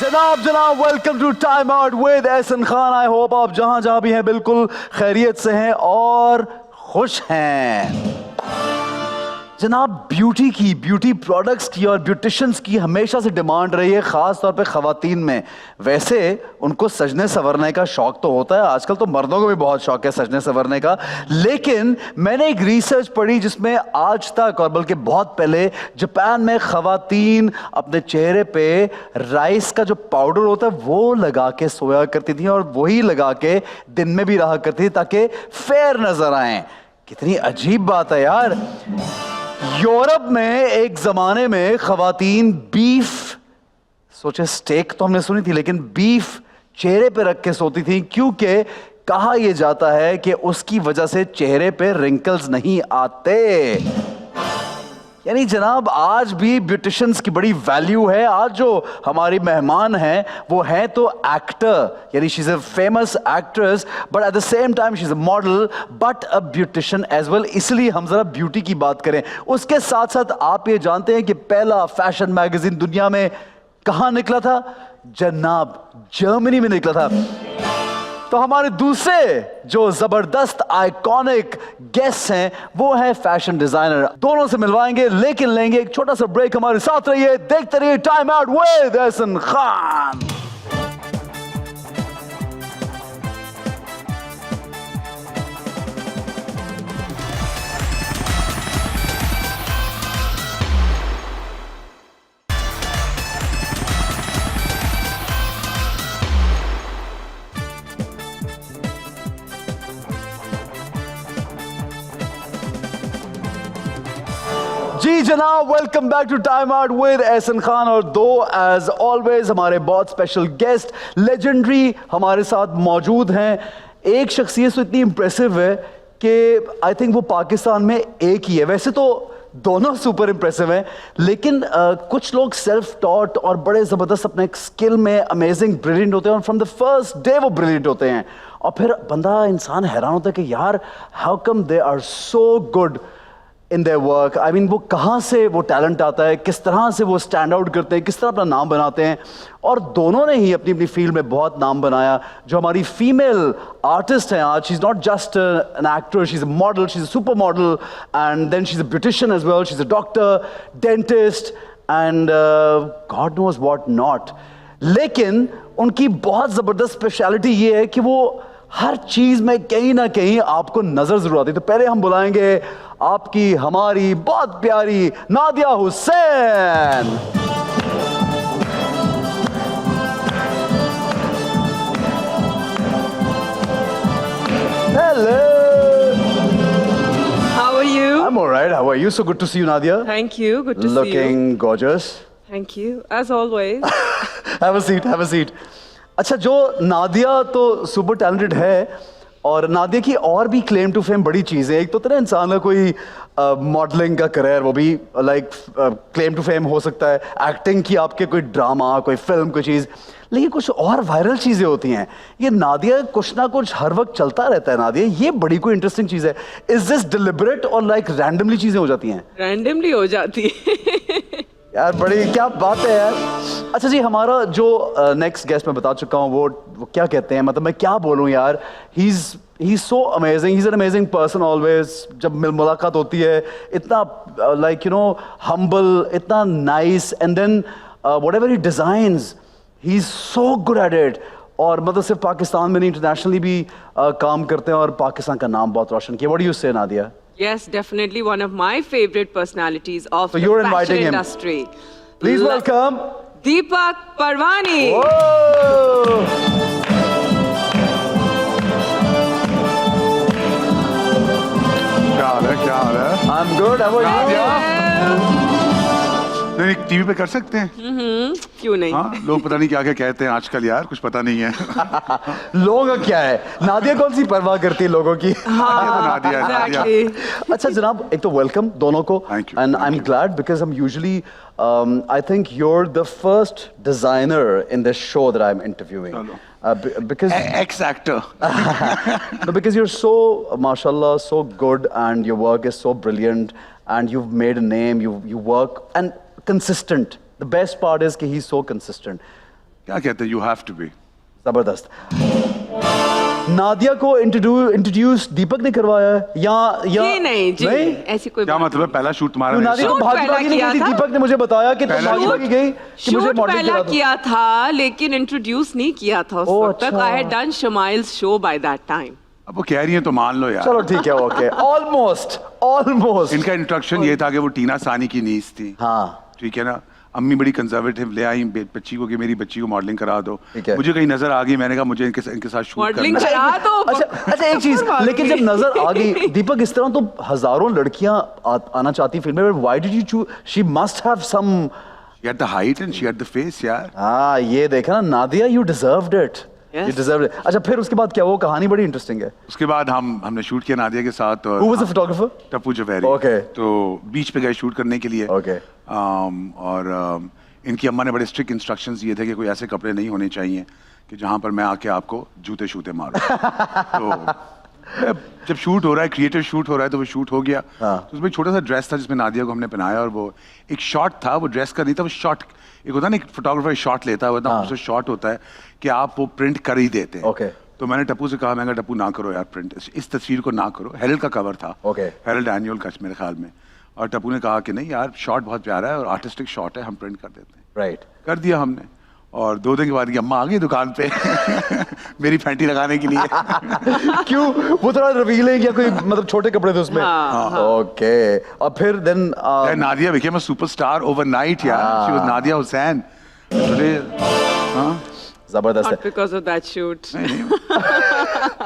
जनाब welcome to time out with Ehsan Khan. I hope आप जहां जहां भी हैं बिल्कुल खैरियत से हैं और खुश हैं। जनाब ब्यूटी प्रोडक्ट्स की और ब्यूटिशियंस की हमेशा से डिमांड रही है, ख़ास तौर पे ख़वातीन में। वैसे उनको सजने संवरने का शौक़ तो होता है, आजकल तो मर्दों को भी बहुत शौक़ है सजने संवरने का। लेकिन मैंने एक रिसर्च पढ़ी जिसमें आज तक और बल्कि बहुत पहले जापान में ख़वातीन अपने चेहरे पे राइस का जो पाउडर होता है वो लगा के सोया करती थी और वही लगा के दिन में भी रहा करती थी ताकि फेयर नज़र आएँ। कितनी अजीब बात है यार। यूरोप में एक जमाने में खवातीन बीफ, सोचे स्टेक तो हमने सुनी थी, लेकिन बीफ चेहरे पे रख के सोती थी क्योंकि कहा यह जाता है कि उसकी वजह से चेहरे पे रिंकल्स नहीं आते। यानी जनाब आज भी ब्यूटिशियंस की बड़ी वैल्यू है। आज जो हमारी मेहमान हैं वो है तो एक्टर, यानी she is a famous actress but at the same time she is a model but a beautician as well. इसलिए हम जरा ब्यूटी की बात करें। उसके साथ साथ आप ये जानते हैं कि पहला फैशन मैगजीन दुनिया में कहां निकला था? जनाब जर्मनी में निकला था। तो हमारे दूसरे जो जबरदस्त आइकॉनिक गेस्ट हैं वो है फैशन डिजाइनर। दोनों से मिलवाएंगे लेकिन लेंगे एक छोटा सा ब्रेक। हमारे साथ रहिए, देखते रहिए time out with Ehsan Khan. जी जनाब welcome back to time out with Ehsan Khan. और दो एज ऑलवेज हमारे बहुत स्पेशल गेस्ट लेजेंडरी हमारे साथ मौजूद हैं। एक शख्सियत तो इतनी इंप्रेसिव है कि आई थिंक वो पाकिस्तान में एक ही है। वैसे तो दोनों सुपर इंप्रेसिव हैं लेकिन कुछ लोग सेल्फ टॉट और बड़े ज़बरदस्त अपने स्किल में अमेजिंग ब्रिलियंट होते हैं और फ्रॉम द फर्स्ट डे वो ब्रिलियंट होते हैं। और फिर बंदा इंसान हैरान होता है कि यार how come they are so good in their work. I mean वो कहाँ से वो टैलेंट आता है, किस तरह से वो स्टैंड आउट करते हैं, किस तरह अपना नाम बनाते हैं। और दोनों ने ही अपनी अपनी फील्ड में बहुत नाम बनाया। जो हमारी फीमेल आर्टिस्ट हैं आज, she is not just an actor, she is a model, she is a super model and then she is a beautician as well, she is a doctor, dentist and God knows what not. लेकिन उनकी बहुत ज़बरदस्त speciality ये है कि वो हर चीज़ में कहीं ना कहीं आपको नज़र ज़रूर आती है। तो पहले हम बुलाएंगे आपकी हमारी बहुत प्यारी Nadia Hussain. Hello. How are you? I'm all right. How are you? So good to see you, Nadia. Thank you. Good to see you. Looking gorgeous. Thank you. As always. Have a seat. Have a seat. अच्छा, जो नादिया तो super talented है और नादिया की और भी claim to fame बड़ी चीज़ें। एक तो तरह इंसान का कोई मॉडलिंग का करियर, वो भी लाइक क्लेम टू फेम हो सकता है। एक्टिंग की आपके कोई ड्रामा, कोई फिल्म, कोई चीज़, लेकिन कुछ और वायरल चीज़ें होती हैं। ये नादिया कुछ ना कुछ हर वक्त चलता रहता है। नादिया ये बड़ी कोई इंटरेस्टिंग चीज़ है। इज दिस डिलिबरेट और लाइक रैंडमली चीज़ें हो जाती हैं? रैंडमली हो जाती है। यार बड़ी क्या बात है यार। अच्छा जी, हमारा जो नेक्स्ट गेस्ट मैं बता चुका हूँ वो क्या कहते हैं, मतलब मैं क्या बोलूँ यार। He is so amazing, he is an amazing person always. जब मुलाकात होती है इतना लाइक यू नो हम्बल, इतना nice and then whatever he designs he is so good at it. और मतलब सिर्फ पाकिस्तान में नहीं, इंटरनेशनली भी काम करते हैं और पाकिस्तान का नाम बहुत रोशन किया। व्हाट डू यू से Nadia? Yes, definitely one of my favorite personalities of So the you're fashion inviting him. industry. Please welcome Deepak Parvani. Whoa! क्या हाल है? क्या हाल है? I'm good. How are you? नहीं, टीवी पे कर सकते हैं? क्यों नहीं? हाँ, लोग पता नहीं क्या क्या कहते हैं आजकल यार, कुछ पता नहीं है। लोगों का क्या है? नादिया कौन सी परवाह करती है लोगों की? हाँ, नादिया, नादिया। exactly. अच्छा जनाब, एक तो वेलकम दोनों को। Thank you, and thank I am you. Glad because हम usually I think you're the first designer in this show that I'm interviewing. Because ex actor. no, because you're so mashallah so good and your work is so brilliant and you've made a name, you work and consistent. The best part is कि he's so consistent. क्या कहते हैं, you have to be. जबरदस्त। नादिया को introduce दीपक ने करवाया है या जी नहीं जी ऐसी कोई क्या बात मतलब है, पहला शूट तुम्हारा क्यों नहीं? नादिया को शूट भागी पहला भागी नहीं किया गई थी? था। दीपक ने मुझे बताया कि तुम पहला भागी शूट- भागी गई कि मुझे शूट मॉडलिंग पहला करा दो। किया था लेकिन इंट्रोड्यूस नहीं किया था उस ओह, वक्त तक। अच्छा। I had done Shamail's show by that time. अब वो कह रही है तो मान लो यार। चलो ठीक है, ओके, ऑलमोस्ट इनका इंट्रोडक्शन ये था कि वो टीना सानी की नीस थी। हाँ ठीक है ना, अम्मी बड़ी कंजर्वेटिव ले आई बच्ची को कि मेरी बच्ची को मॉडलिंग करा दो। ठीक है। मुझे कहीं नजर आ गई, मैंने कहा मुझे इनके साथ शूट मॉडलिंग करना है। करा दो। अच्छा एक चीज, लेकिन जब नजर आ गई दीपक इस तरह तो हजारों लड़कियां आना चाहती फिल्म में, why did you choose? She must have some. She had the height and she had the face यार। हाँ ये देखा ना Nadia, you deserved it, you deserved it. अच्छा फिर उसके बाद क्या, वो कहानी बड़ी इंटरेस्टिंग है। उसके बाद हमने शूट किया नादिया के साथ और Who was the photographer? Tappu Javeri. Okay. तो बीच पे गए शूट करने के लिए। Okay. और इनकी अम्मा ने बड़े स्ट्रिक्ट इंस्ट्रक्शंस दिए थे कि कोई ऐसे कपड़े नहीं होने चाहिए कि जहां पर मैं आके आपको जूते शूते मारूं। तो जब शूट हो रहा है, क्रिएटिव शूट हो रहा है, तो वो शूट हो गया। हाँ। तो उसमें एक छोटा सा ड्रेस था जिसमें नादिया को हमने पहनाया, और वो एक शॉट था, वो ड्रेस का नहीं था, वो शॉट एक होता है ना, एक फोटोग्राफर शॉट लेता है, वो इतना खूबसूरत शॉट होता है कि आप वो प्रिंट कर ही देते हैं। Okay. तो मैंने टप्पू से कहा, मैंने कहा टप्पू ना करो यार प्रिंट, इस तस्वीर को ना करो। हेरल्ड का कवर था, Okay. हेरल्ड एनुअल का मेरे ख्याल में। और टप्पू ने कहा कि नहीं यार, शॉट बहुत प्यारा है और आर्टिस्टिक शॉट है, हम प्रिंट कर देते हैं। राइट कर दिया हमने, और 2 दिन के बाद की अम्मा आ गई दुकान पे मेरी फैंटी लगाने के लिए। क्यों, वो थोड़ा रिवील है क्या, कोई मतलब छोटे कपड़े थे उसमें? हाँ, ओके और फिर then Nadia became a superstar overnight यार। She was Nadia Hussain. Today, हाँ? जबरदस्त Not है। because of that shoot.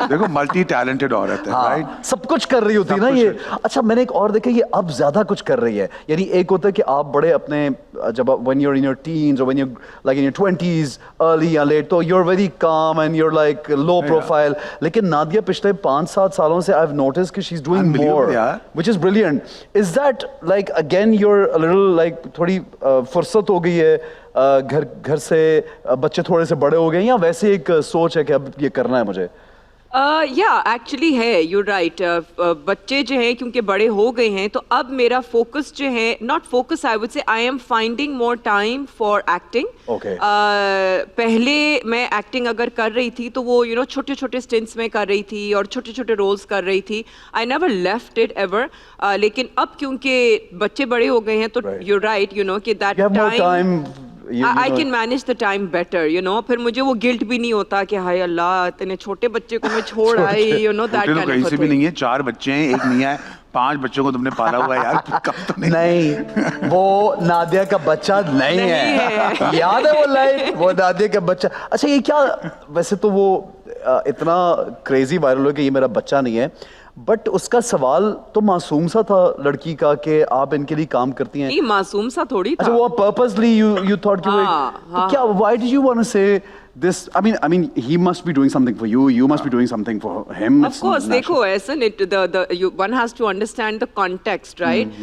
देखो मल्टी टैलेंटेड औरत है, राइट? हाँ, सब कुछ कर रही होती है ना सब ये। कुछ अच्छा मैंने एक और देखा, ये अब ज्यादा कुछ कर रही है। यानी एक होता है कि आप बड़े अपने जब when you are in your teens और when you like in your 20s early या लेट, तो you are very calm and you are like low profile. लेकिन नादिया पिछले 5-7 सालों से आई हैव नोटिस कि शी इज डूइंग Unbelievable, मोर, यार। Which is brilliant. Is that like again your a little like थोड़ी फुर्सत हो गई है, घर से बच्चे थोड़े से बड़े हो गए, या वैसे एक सोच है कि अब ये करना है मुझे? या एक्चुअली है, यू राइट। बच्चे जो हैं क्योंकि बड़े हो गए हैं, तो अब मेरा फोकस जो है, not focus, I would say I am finding more time for acting. Okay. पहले मैं एक्टिंग अगर कर रही थी तो वो यू नो छोटे छोटे स्टिंट्स में कर रही थी और छोटे छोटे रोल्स कर रही थी। I never left it ever. लेकिन अब क्योंकि बच्चे बड़े हो गए हैं तो Right. You right, you know कि that You have more time. I can manage the time better, you know. फिर मुझे वो गिल्ट भी नहीं होता कि हाय अल्लाह इतने छोटे बच्चे को मैं छोड़ आई, यू नो दैट छोटे तो कहीं से भी नहीं है, 4 बच्चे हैं, एक मियां है, 5 बच्चों को तुमने पाला हुआ है यार, कम तो नहीं। नहीं वो नादिया का बच्चा नहीं है, याद है वो लाइन, वो नादिया का बच्चा। अच्छा ये क्या, वैसे तो वो इतना क्रेजी वायरल हो कि ये मेरा बच्चा नहीं है, बट उसका सवाल तो मासूम सा था लड़की का कि आप इनके लिए काम करती हैं। नहीं, मासूम सा थोड़ी था। अच्छा वो पर्पसली यू थॉट कि वो हाँ, तो क्या, why did you want to say this? I mean he must be doing something for you must be doing something for him. Of course, देखो ऐसा नहीं, one has to understand the context, right?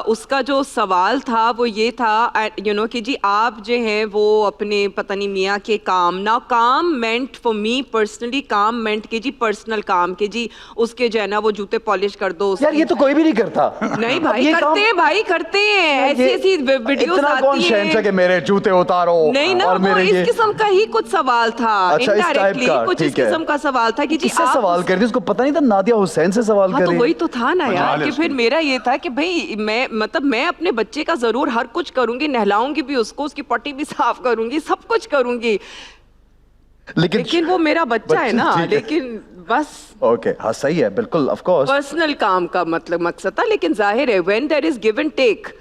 उसका जो सवाल था वो ये था, you know कि जी आप जो हैं वो अपने पता नहीं मियाँ के काम, ना काम meant for me personally, काम meant कि जी पर्सनल काम, कि जी उसके जो है ना वो जूते पॉलिश कर दो। यार ये तो कोई भी नहीं करता। नहीं अब भाई ये करते हैं, भाई करते हैं, ऐसी ऐसी वीडियोस इतना कौन आती शहंशाह हैं। कि मेरे जूते उतारो नहीं ना, और वो मेरे इस ये किस्म का ही कुछ सवाल था। अच्छा, इस टाइप इनडायरेक्टली का, कुछ इस ठीक है। किस्म का सवाल था कि जी किससे आप सवाल कर रही, उसको पता नहीं था नादिया हुसैन से सवाल हाँ कर तो रही। वही तो था ना यार, मजाल है कि फिर उसमें। मेरा ये था कि भाई मैं मतलब मैं अपने बच्चे का जरूर हर कुछ करूंगी, नहलाऊंगी भी उसको, उसकी पट्टी भी साफ करूंगी, सब कुछ करूंगी, लेकिन वो मेरा बच्चा है ना। ठीक है। लेकिन बस ओके हाँ सही है, बिल्कुल ऑफ कोर्स। पर्सनल काम का मतलब मकसद था। लेकिन जाहिर है when there is give and take,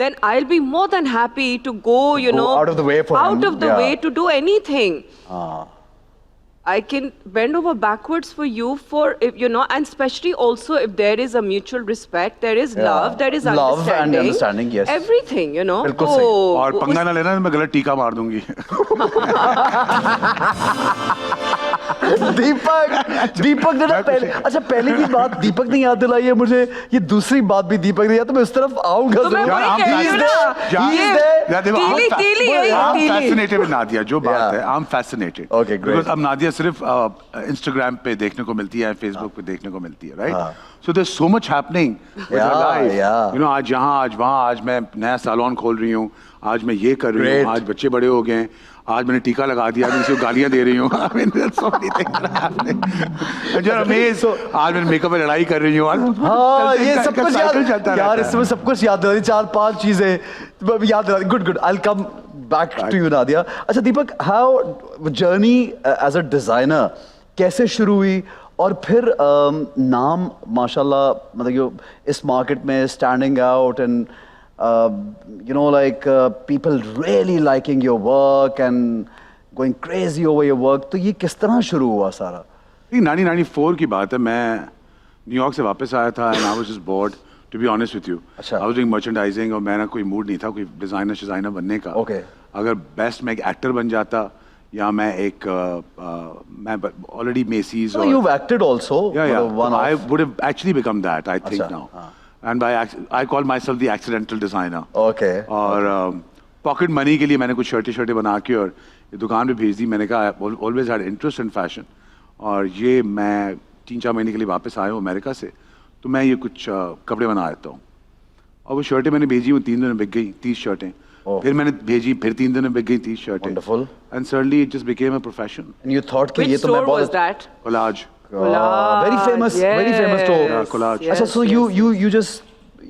then I'll be more than happy to go, you Go know, out of the way for him, out of the yeah. way to do anything. हाँ I can bend over backwards for you, for if you know, and especially also if there is a mutual respect, there is Yeah. love, there is Love and understanding, understanding, yes. everything, you know. बिल्कुल तो सही। और पंगा ना लेना, मैं गलत टीका मार दूंगी। दीपक ने ना पहले, अच्छा पहले की बात दीपक ने याद दिलाई है मुझे, ये दूसरी बात भी दीपक ने याद, तो मैं उस तरफ आऊंगा तो मैं जरूर। वही हम कह रही हूँ ना, He is ये there. यार देखो, तीली I'm तीली fa- यही I'm तीली। fascinated with नादिया, जो बात Yeah. है, I'm fascinated. Okay, great. Because अब नादिया सिर्फ इंस्टाग्राम पे देखने को मिलती है, फेसबुक पे देखने को मिलती है, हाँ. right? So there's so much happening with her Yeah, life. yeah. You know, आज यहाँ, आज वहाँ, आज मैं नया सैलून खोल रही हूँ, आज मैं ये कर रही Great. हूँ, आज बच्चे बड़े हो गए हैं, आज मैंने टीका लगा दिया, मैं किसी को गालियां दे रही हूँ। I mean, that's so many things that are happening. You're amazed. आज मैंने मेकअप में लड़ाई कर रही हूँ। हाँ, ये सब कुछ cycle चलता याद, यार रहता है। इसमें सब कुछ याद दिला दी, 4-5 चीजें याद दिला दी। Good, I'll come back to you, Nadia. अच्छा दीपक, how journey as a designer कैसे शुरू हुई और फिर नाम माशाल्लाह, मतलब यो इस मार्केट में standing out and you know, like people really liking your work and going crazy over your work, तो ये किस तरह शुरू हुआ सारा? 1994 की बात है, मैं न्यूयॉर्क से वापस आया था and I was just bored, to be honest with you. अच्छा। I was doing merchandising और मेरा कोई मूड नहीं था कोई डिजाइनर बनने का। Okay. अगर बेस्ट मैं एक एक्टर बन जाता या मैं एक मैं already Messi's So you've acted also. One I of. would have actually become that, I think अच्छा, now. हाँ। And I call myself the accidental designer. Okay. और पॉकेट मनी के लिए मैंने कुछ शर्टें बना के और ये दुकान पे भेज दी। मैंने कहा always had interest in fashion, और ये मैं 3-4 महीने के लिए वापस आया हूँ अमेरिका से, तो मैं ये कुछ कपड़े बना देता हूँ। और वो शर्टें मैंने भेजी, वो 3 दिन में बिक गई 30 शर्टें। फिर मैंने भेजी, फिर 3 दिन में बिक गई 30 शर्टें। Wonderful. And suddenly it just became a profession. And you thought कि Which ये तो मैं store was बहुत that? Collage. very famous store. Yeah, collage. अच्छा, so you just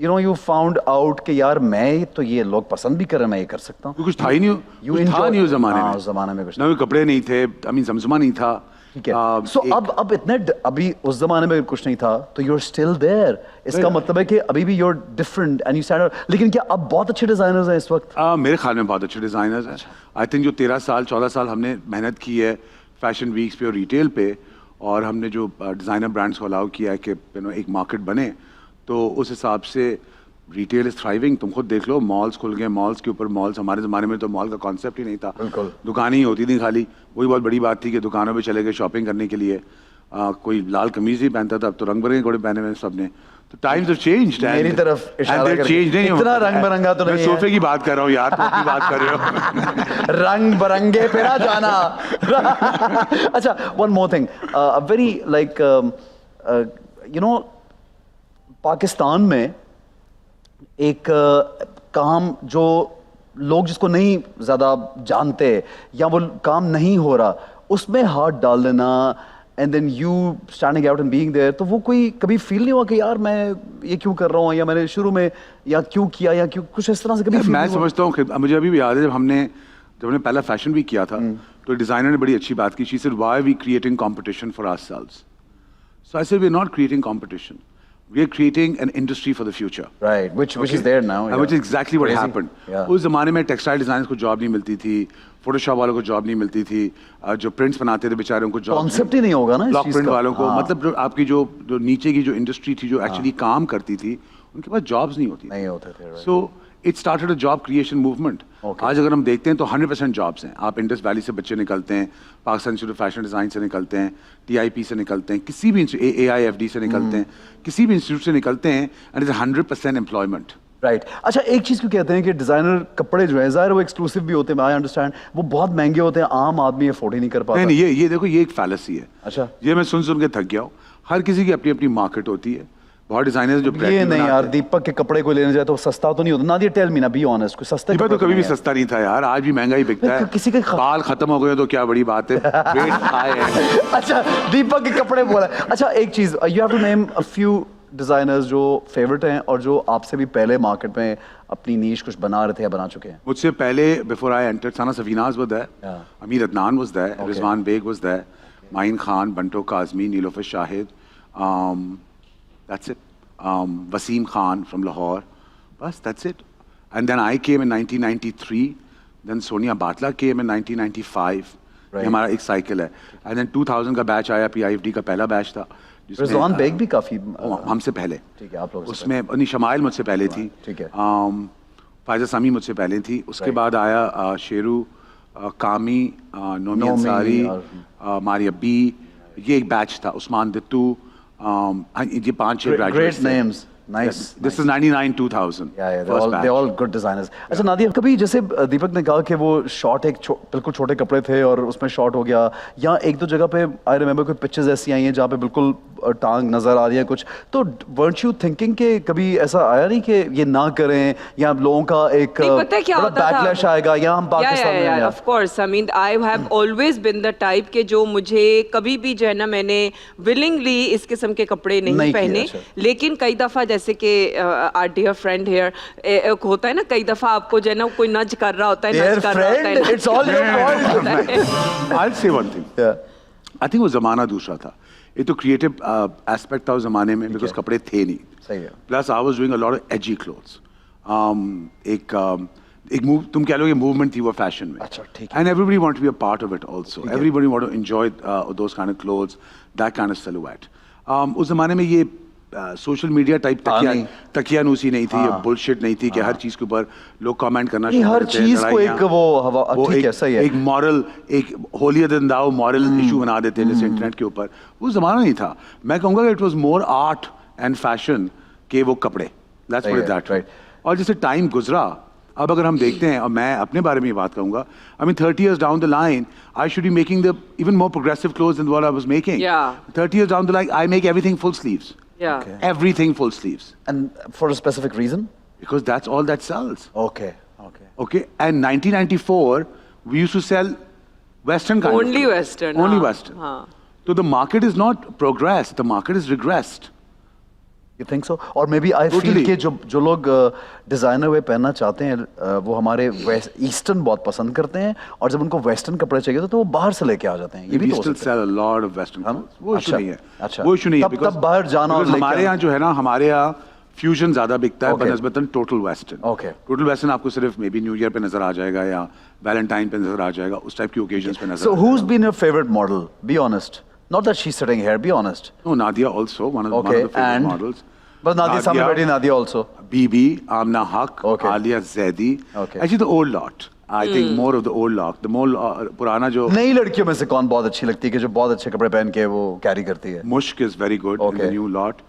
you know you found out कि यार मैं तो ये लोग पसंद भी कर रहे हैं, मैं ये कर सकता हूँ। कुछ था ही नहीं, You कुछ था enjoy- नहीं उस जमाने हाँ, में। उस जमाने में कुछ ना कोई कपड़े नहीं थे, I mean जमजमा नहीं था। ठीक है। So अब इतने अभी उस जमाने में कुछ नहीं था, तो you're still there. इसका मतलब है कि अभी भी you're different and you stand out. लेकिन क्या अब बहुत अच्छे डिजाइनर्स हैं इस वक्त? मेरे ख्याल में बहुत अच्छे डिज़ाइनर्स हैं। आई थिंक जो 13-14 साल हमने मेहनत की है फैशन वीक्स पे और रिटेल पे, और हमने जो डिज़ाइनर ब्रांड्स को अलाउ किया है कि एक मार्केट बने, तो उस हिसाब से रिटेल इज थ्राइविंग। तुम खुद देख लो, मॉल्स खुल गए, मॉल्स के ऊपर मॉल्स। हमारे ज़माने में तो मॉल का कॉन्सेप्ट ही नहीं था, बिल्कुल। दुकानें ही होती थी खाली। वही बहुत बड़ी बात थी कि दुकानों पे चले गए शॉपिंग करने के लिए। कोई लाल कमीज ही पहनता था, अब तो रंग बिरंगे कपड़े पहने हुए सब ने। तो टाइम्स हैव चेंज्ड, मेरी तरफ इशारा करके। नहीं इतना रंग बिरंगा तो मैं नहीं है। सोफे की बात कर रहा हूँ यार, तुम अपनी बात कर रहे हो। रंग बरंगे पे ना जाना। अच्छा, one more thing, a very like you know, Pakistan में एक काम जो लोग जिसको नहीं ज़्यादा जानते या वो काम नहीं हो रहा, उसमें हाथ डाल देना and then you standing out and being there, तो वो कोई कभी फील नहीं हुआ कि यार मैं ये क्यों कर रहा हूँ, या मैंने शुरू में या क्यों किया, या क्यों कुछ इस तरह से कभी feel मैं नहीं हुआ? समझता हूँ, मुझे अभी भी याद है जब हमने पहला फैशन वीक किया था, तो डिजाइनर ने बड़ी अच्छी बात की। She said why are we creating competition for ourselves? So I said we are not creating competition, we are creating an industry for the future. Right, which is there now. And which is exactly what Crazy. happened. Yeah. उस जमाने में textile designers को job नहीं मिलती थी, Photoshop वालों को job नहीं मिलती थी, जो प्रिंट्स बनाते थे बेचारे उनको जॉब कॉन्सेप्ट ही नहीं होगा ना इस ब्लॉक चीज प्रिंट का। वालों को, हाँ। मतलब जो आपकी जो नीचे की जो इंडस्ट्री थी, जो एक्चुअली काम करती थी, उनके पास जॉब्स नहीं होती नहीं होते थे, right. So it started a job creation movement. Okay. आज अगर हम देखते हैं तो 100% जॉब्स हैं। आप इंडस वैली से बच्चे निकलते हैं, Pakistan institute of fashion design से निकलते हैं, TIP से निकलते हैं, किसी भी AIFD से निकलते हैं, किसी भी इंस्टीट्यूट से निकलते हैं, एंड इट्स 100% एम्प्लॉयमेंट। राइट अच्छा, एक चीज़ क्यों कहते हैं कि डिजाइनर कपड़े जो है ज़ाहिर वो एक्सक्लूसिव भी होते हैं, आई अंडरस्टैंड, वो बहुत महंगे होते हैं, आम आदमी अफोर्ड ही नहीं कर पाता। नहीं, ये देखो, ये एक फैलेसी है। अच्छा। ये मैं सुन के थक गया हूँ। हर किसी की अपनी अपनी मार्केट होती है। बहुत डिजाइनर्स जो ये ब्रांड नहीं यार, दीपक के कपड़े को लेने जाए तो सस्ता तो नहीं होता ना। ये टेल मी ना, बी ऑनेस्ट, कोई सस्ते तो कपड़े कभी भी नहीं है। सस्ता नहीं था यार, आज भी महंगा ही बिकता है। किसी के बाल खत्म हो गए तो क्या बड़ी बात है, रेट हाई है। अच्छा, दीपक के कपड़े बोला। अच्छा, एक चीज, you have to name a few designers जो फेवरेट हैं और जो आपसे भी पहले मार्केट में अपनी नीश कुछ बना रहे थे या बना चुके हैं। मुझसे पहले, before I entered, Sana Safinaz was there, Yeah. Amir Adnan was there, Okay. Rizwan Baig was there, Maheen Khan, Bunto Kazmi, Nilofer Shahid, that's it, Wasim Khan from Lahore, बस that's it. And then I came in 1993, then Sonia Batla came in 1995। ये हमारा एक साइकिल है। एंड देन 2000 का बैच आया, PIFD का पहला बैच था जिसमें, रिजवान बेग भी काफी हमसे पहले, ठीक है, आप लोग उसमें नहीं, शमाइल मुझसे पहले थी, ठीक है। फायजा सामी मुझसे पहले थी, उसके Right. बाद आया शेरू, कामी, नोमी अंसारी, मारिया बी, ये एक बैच था, उस्मान दित्तू, ये 5-6 Great graduates names. Nice. This is 99-2000 they're all good designers. अच्छा नादिया, कभी जैसे दीपक ने कहा कि वो शॉर्ट बिल्कुल छोटे कपड़े थे और उसमें शॉर्ट हो गया, या एक दो जगह पे आई रिमेम्बर कोई पिक्चर्स ऐसी आई हैं जहाँ पे बिल्कुल टांग नजर आ रही है कुछ, तो weren't you thinking कि कभी ऐसा आया नहीं कि ये ना करें या लोगों का एक नहीं, पता है क्या बड़ा होता था? बैकलैश आएगा या हम पाकिस्तान में हैं? Of course, I mean I have always been the type के जो मुझे कभी भी जो है ना मैंने विलिंगली इस किस्म के कपड़े नहीं नहीं किए, पहने, अच्छा। लेकिन कई दफा जैसे कि आवर डियर फ्रेंड हियर होता है ना, कई दफा आपको जो है ना कोई नज कर रहा होता है, Dear नज कर रहा होता friend, है it's all your fault. I'll say one thing. Yeah. I think वो जमाना दूसरा था, ये तो क्रिएटिव एस्पेक्ट था उस जमाने में, बिकॉज कपड़े थे नहीं. सही है. Plus I was doing a lot of AG clothes. एक मूव तुम कह लो ये मूवमेंट थी वो फैशन में. अच्छा, ठीक है. And everybody want to be a part of it also. Everybody want to enjoy those kind of clothes, that kind of silhouette. उस जमाने में ये सोशल मीडिया टाइप तकियानूसी नहीं थी, ये बुलशिट नहीं थी कि हर चीज के ऊपर लोग कमेंट करना नहीं, शुरू हर करते हैं, चीज को लड़ाइयाँ. एक वो ठीक है, सही है. एक मॉरल, एक होलियर देन दाउ मॉरल इशू बना देते हैं जैसे इंटरनेट के ऊपर. वो जमाना नहीं था. मैं कहूँगा it was more art and fashion के वो कपड़े. Let's put it that way. और जैसे टाइम गुजरा, अब अगर हम देखते हैं, और मैं अपने बारे में ये बात कहूँगा, I mean 30 years down the line I should be making the even more progressive clothes than what I was making. Yeah. 30 years down the line I make everything full sleeves. Yeah. Okay. Everything full sleeves. And for a specific reason? Because that's all that sells. Okay. Okay, and 1994 we used to sell Western kind of Only clothes. Western, Only हाँ, Western. हाँ. So the market is not progressed, the market is regressed. You think so? और maybe I feel Totally. कि जो लोग designer वे पहनना चाहते हैं वो हमारे ईस्टर्न बहुत पसंद करते हैं, और जब उनको वेस्टर्न कपड़े चाहिए तो वो बाहर से लेके आ जाते हैं. ये भी We तो हो still सकता है. sell a lot of Western हाँ ना? clothes. वो इशू अच्छा, नहीं है. अच्छा. वो इशू नहीं है. तब बाहर जाना और because लेके हमारे आना. यहाँ जो है ना, हमारे यहाँ फ्यूजन ज्यादा बिकता है Okay. बनस्बतन total western. Okay. Total western आपको सिर्फ मे बी न्यू ईयर पे नजर आ जाएगा या वैलेंटाइन पे नजर आ जाएगा, उस टाइप की ओकेजन्स पे नजर So आ who's जाएगा. been your favorite model? Be honest. Not that she's sitting here. Be honest. No, Nadia also one of Okay, the favorite and? models. But Nadia सामने बैठी Nadia also. Bibi, Amna Haq, Okay. Alia Zaidi. Okay. Actually, the old lot. I think more of the old lot. The more पुराना जो नई लड़कियों में से कौन बहुत अच्छी लगती है कि जो बहुत अच्छे कपड़े पहन के वो कैरी करती है? Mushk is very good in Okay. the new lot.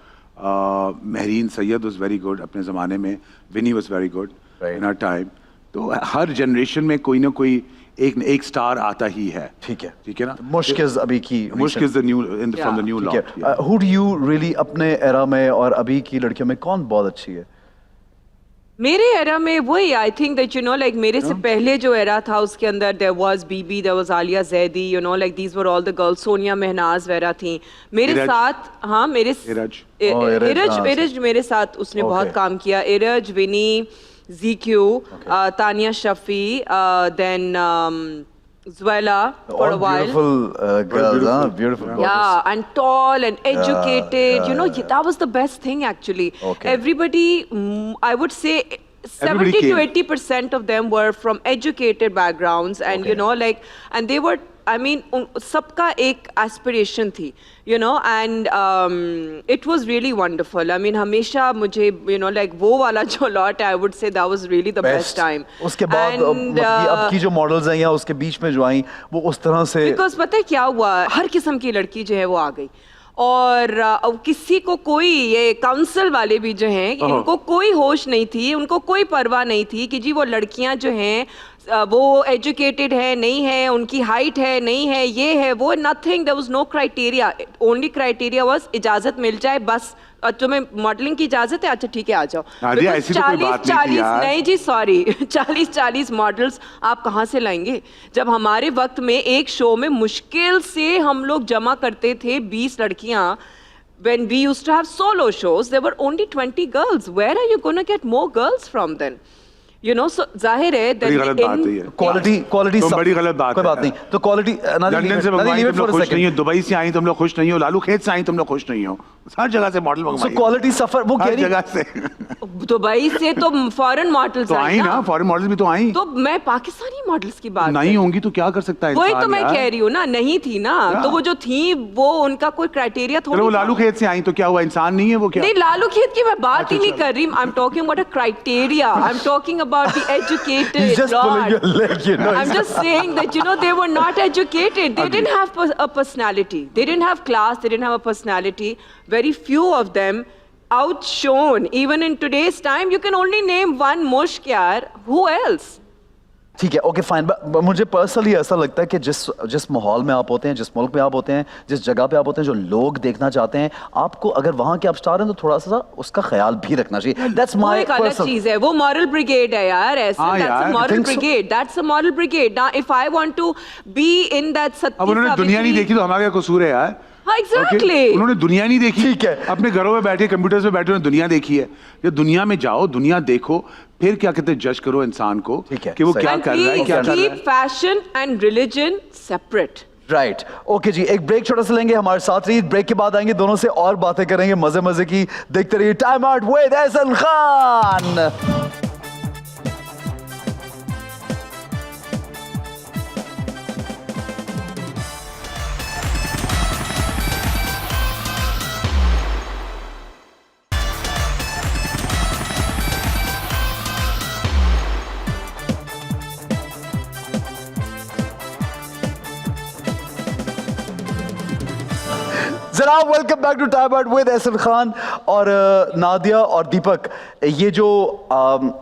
Mehreen Sayyed was very good अपने ज़माने में. Vinny was very good Right. in our time. तो हर जनरेशन में कोई ना कोई एक स्टार आता ही है. ठीक है. ठीक है ना? मुश्क इज अभी की Mushk is the new from the new ठीक lot. है. Who do you really अपने एरा में और अभी की लड़कियों में कौन बहुत अच्छी है? मेरे एरा में वही, I think that you know like मेरे से पहले जो एरा था उसके अंदर there was Bibi, there was Aliya Zaidi, you know like these were all the girls. Sonia Mehnaz वगैरह थी मेरे इरज. साथ. हाँ, मेरे इरज. इरज, हाँ, इरज मेरे साथ उसने Okay. बहुत काम किया. Iraj, Vinnie, ZQ, Tania Shafi, then Zuela for All a while. beautiful girls, huh? Beautiful girls. Yeah, and tall and educated. You know, that was the best thing actually. Okay. Everybody, I would say, 70 Everybody to came. 80% of them were from educated backgrounds, and you Okay. know, like, and they were. I mean, सबका एक aspiration थी, you know, and it was really wonderful. I mean, हमेशा मुझे, you know, like वो वाला जो lot, I would say that was really the best time. उसके बाद And, अब की जो मॉडल्स हैं या उसके बीच में जो आई वो उस तरह से बिकॉज पता है क्या हुआ, हर किस्म की लड़की जो है वो आ गई, और अब किसी को कोई, ये काउंसिल वाले भी जो हैं, इनको कोई होश नहीं थी, उनको कोई परवाह नहीं थी कि जी वो लड़कियां जो हैं वो एजुकेटेड है नहीं है, उनकी हाइट है नहीं है, ये है वो, nothing. There was no criteria. Only criteria was इजाजत मिल जाए बस. तुम्हें मॉडलिंग की इजाजत है, अच्छा ठीक है आ जाओ. नादिया, ऐसी तो कोई बात नहीं थी यार. नहीं जी, सॉरी 40 मॉडल्स आप कहाँ से लाएंगे? जब हमारे वक्त में एक शो में मुश्किल से हम लोग जमा करते थे 20 लड़कियां. When we used to have solo shows, there were only 20 girls. Where are you going to get more girls from then? You know, so जाहिर है बड़ी गलत बात है ये. क्वालिटी तो बड़ी गलत बात कोई है. बात नहीं. तो क्वालिटी लंदन से मंगवाई तुम लोग खुश नहीं हो, दुबई से आई तुम लोग खुश नहीं हो, लालू खेत से आई तुम लोग खुश नहीं हो, हर जगह से मॉडल सो मंगवाई. क्वालिटी सफर वो कह हर रही जगह से दुबई से तो फॉरेन मॉडल्स तो आई ना, फॉरेन मॉडल्स भी तो आई. तो मैं पाकिस्तानी मॉडल्स की बात नहीं होंगी तो क्या कर सकता है वही इंसान तो मैं यार? कह रही हूँ ना, नहीं थी ना. तो वो जो थी वो उनका कोई क्राइटेरिया थोड़ी चलो वो था. लालू खेत से आई तो क्या हुआ, इंसान नहीं है वो क्या? नहीं, लालू खेत की मैं बात ही नहीं कर रही. I am talking about a criteria. I am talking about the He's educated just pulling your leg, you know. I'm just saying that, you know, they were not educated. They didn't have a personality. They didn't have class. They didn't have a personality. Very few of them outshone. Even in today's time, you can only name one Mushk yaar. Who else? ठीक है, okay fine. मुझे personally ऐसा लगता है कि जिस माहौल में आप होते हैं, जिस मुल्क में आप होते हैं, जिस जगह पे आप होते हैं, जो लोग देखना चाहते हैं आपको, अगर वहां के आप स्टार हैं तो थोड़ा सा उसका ख्याल भी रखना चाहिए। दैट्स वो माय एक अलग चीज है, वो मॉरल ब्रिगेड है यार, ऐसा हाँ दैट्स यार, uh I moral think so. Brigade, that's a moral brigade. Now if I want to be in that सत्य अब उन्होंने दुनिया नहीं देखी तो हमारा क्या कसूर है यार? हाँ एग्जैक्टली। उन्होंने दुनिया नहीं देखी, ठीक है। अपने घरों में बैठे कंप्यूटर्स में बैठे उन्होंने दुनिया देखी है। ये दुनिया में जाओ, दुनिया देखो, फिर क्या कहते हैं, जज करो इंसान को ठीक है, कि वो सही। क्या कर रहा है, क्या कर रहा कीप है। Fashion and religion separate. Right, okay जी, एक ब्रेक छोटा सा लेंगे, हमारे साथ रहिए। ब्रेक के बाद आएंगे, दोनों से और बातें करेंगे मजे मजे की। देखते रहिए time out with Ehsan Khan. जनाब welcome back to time out with Ehsan Khan. और नादिया और दीपक, ये जो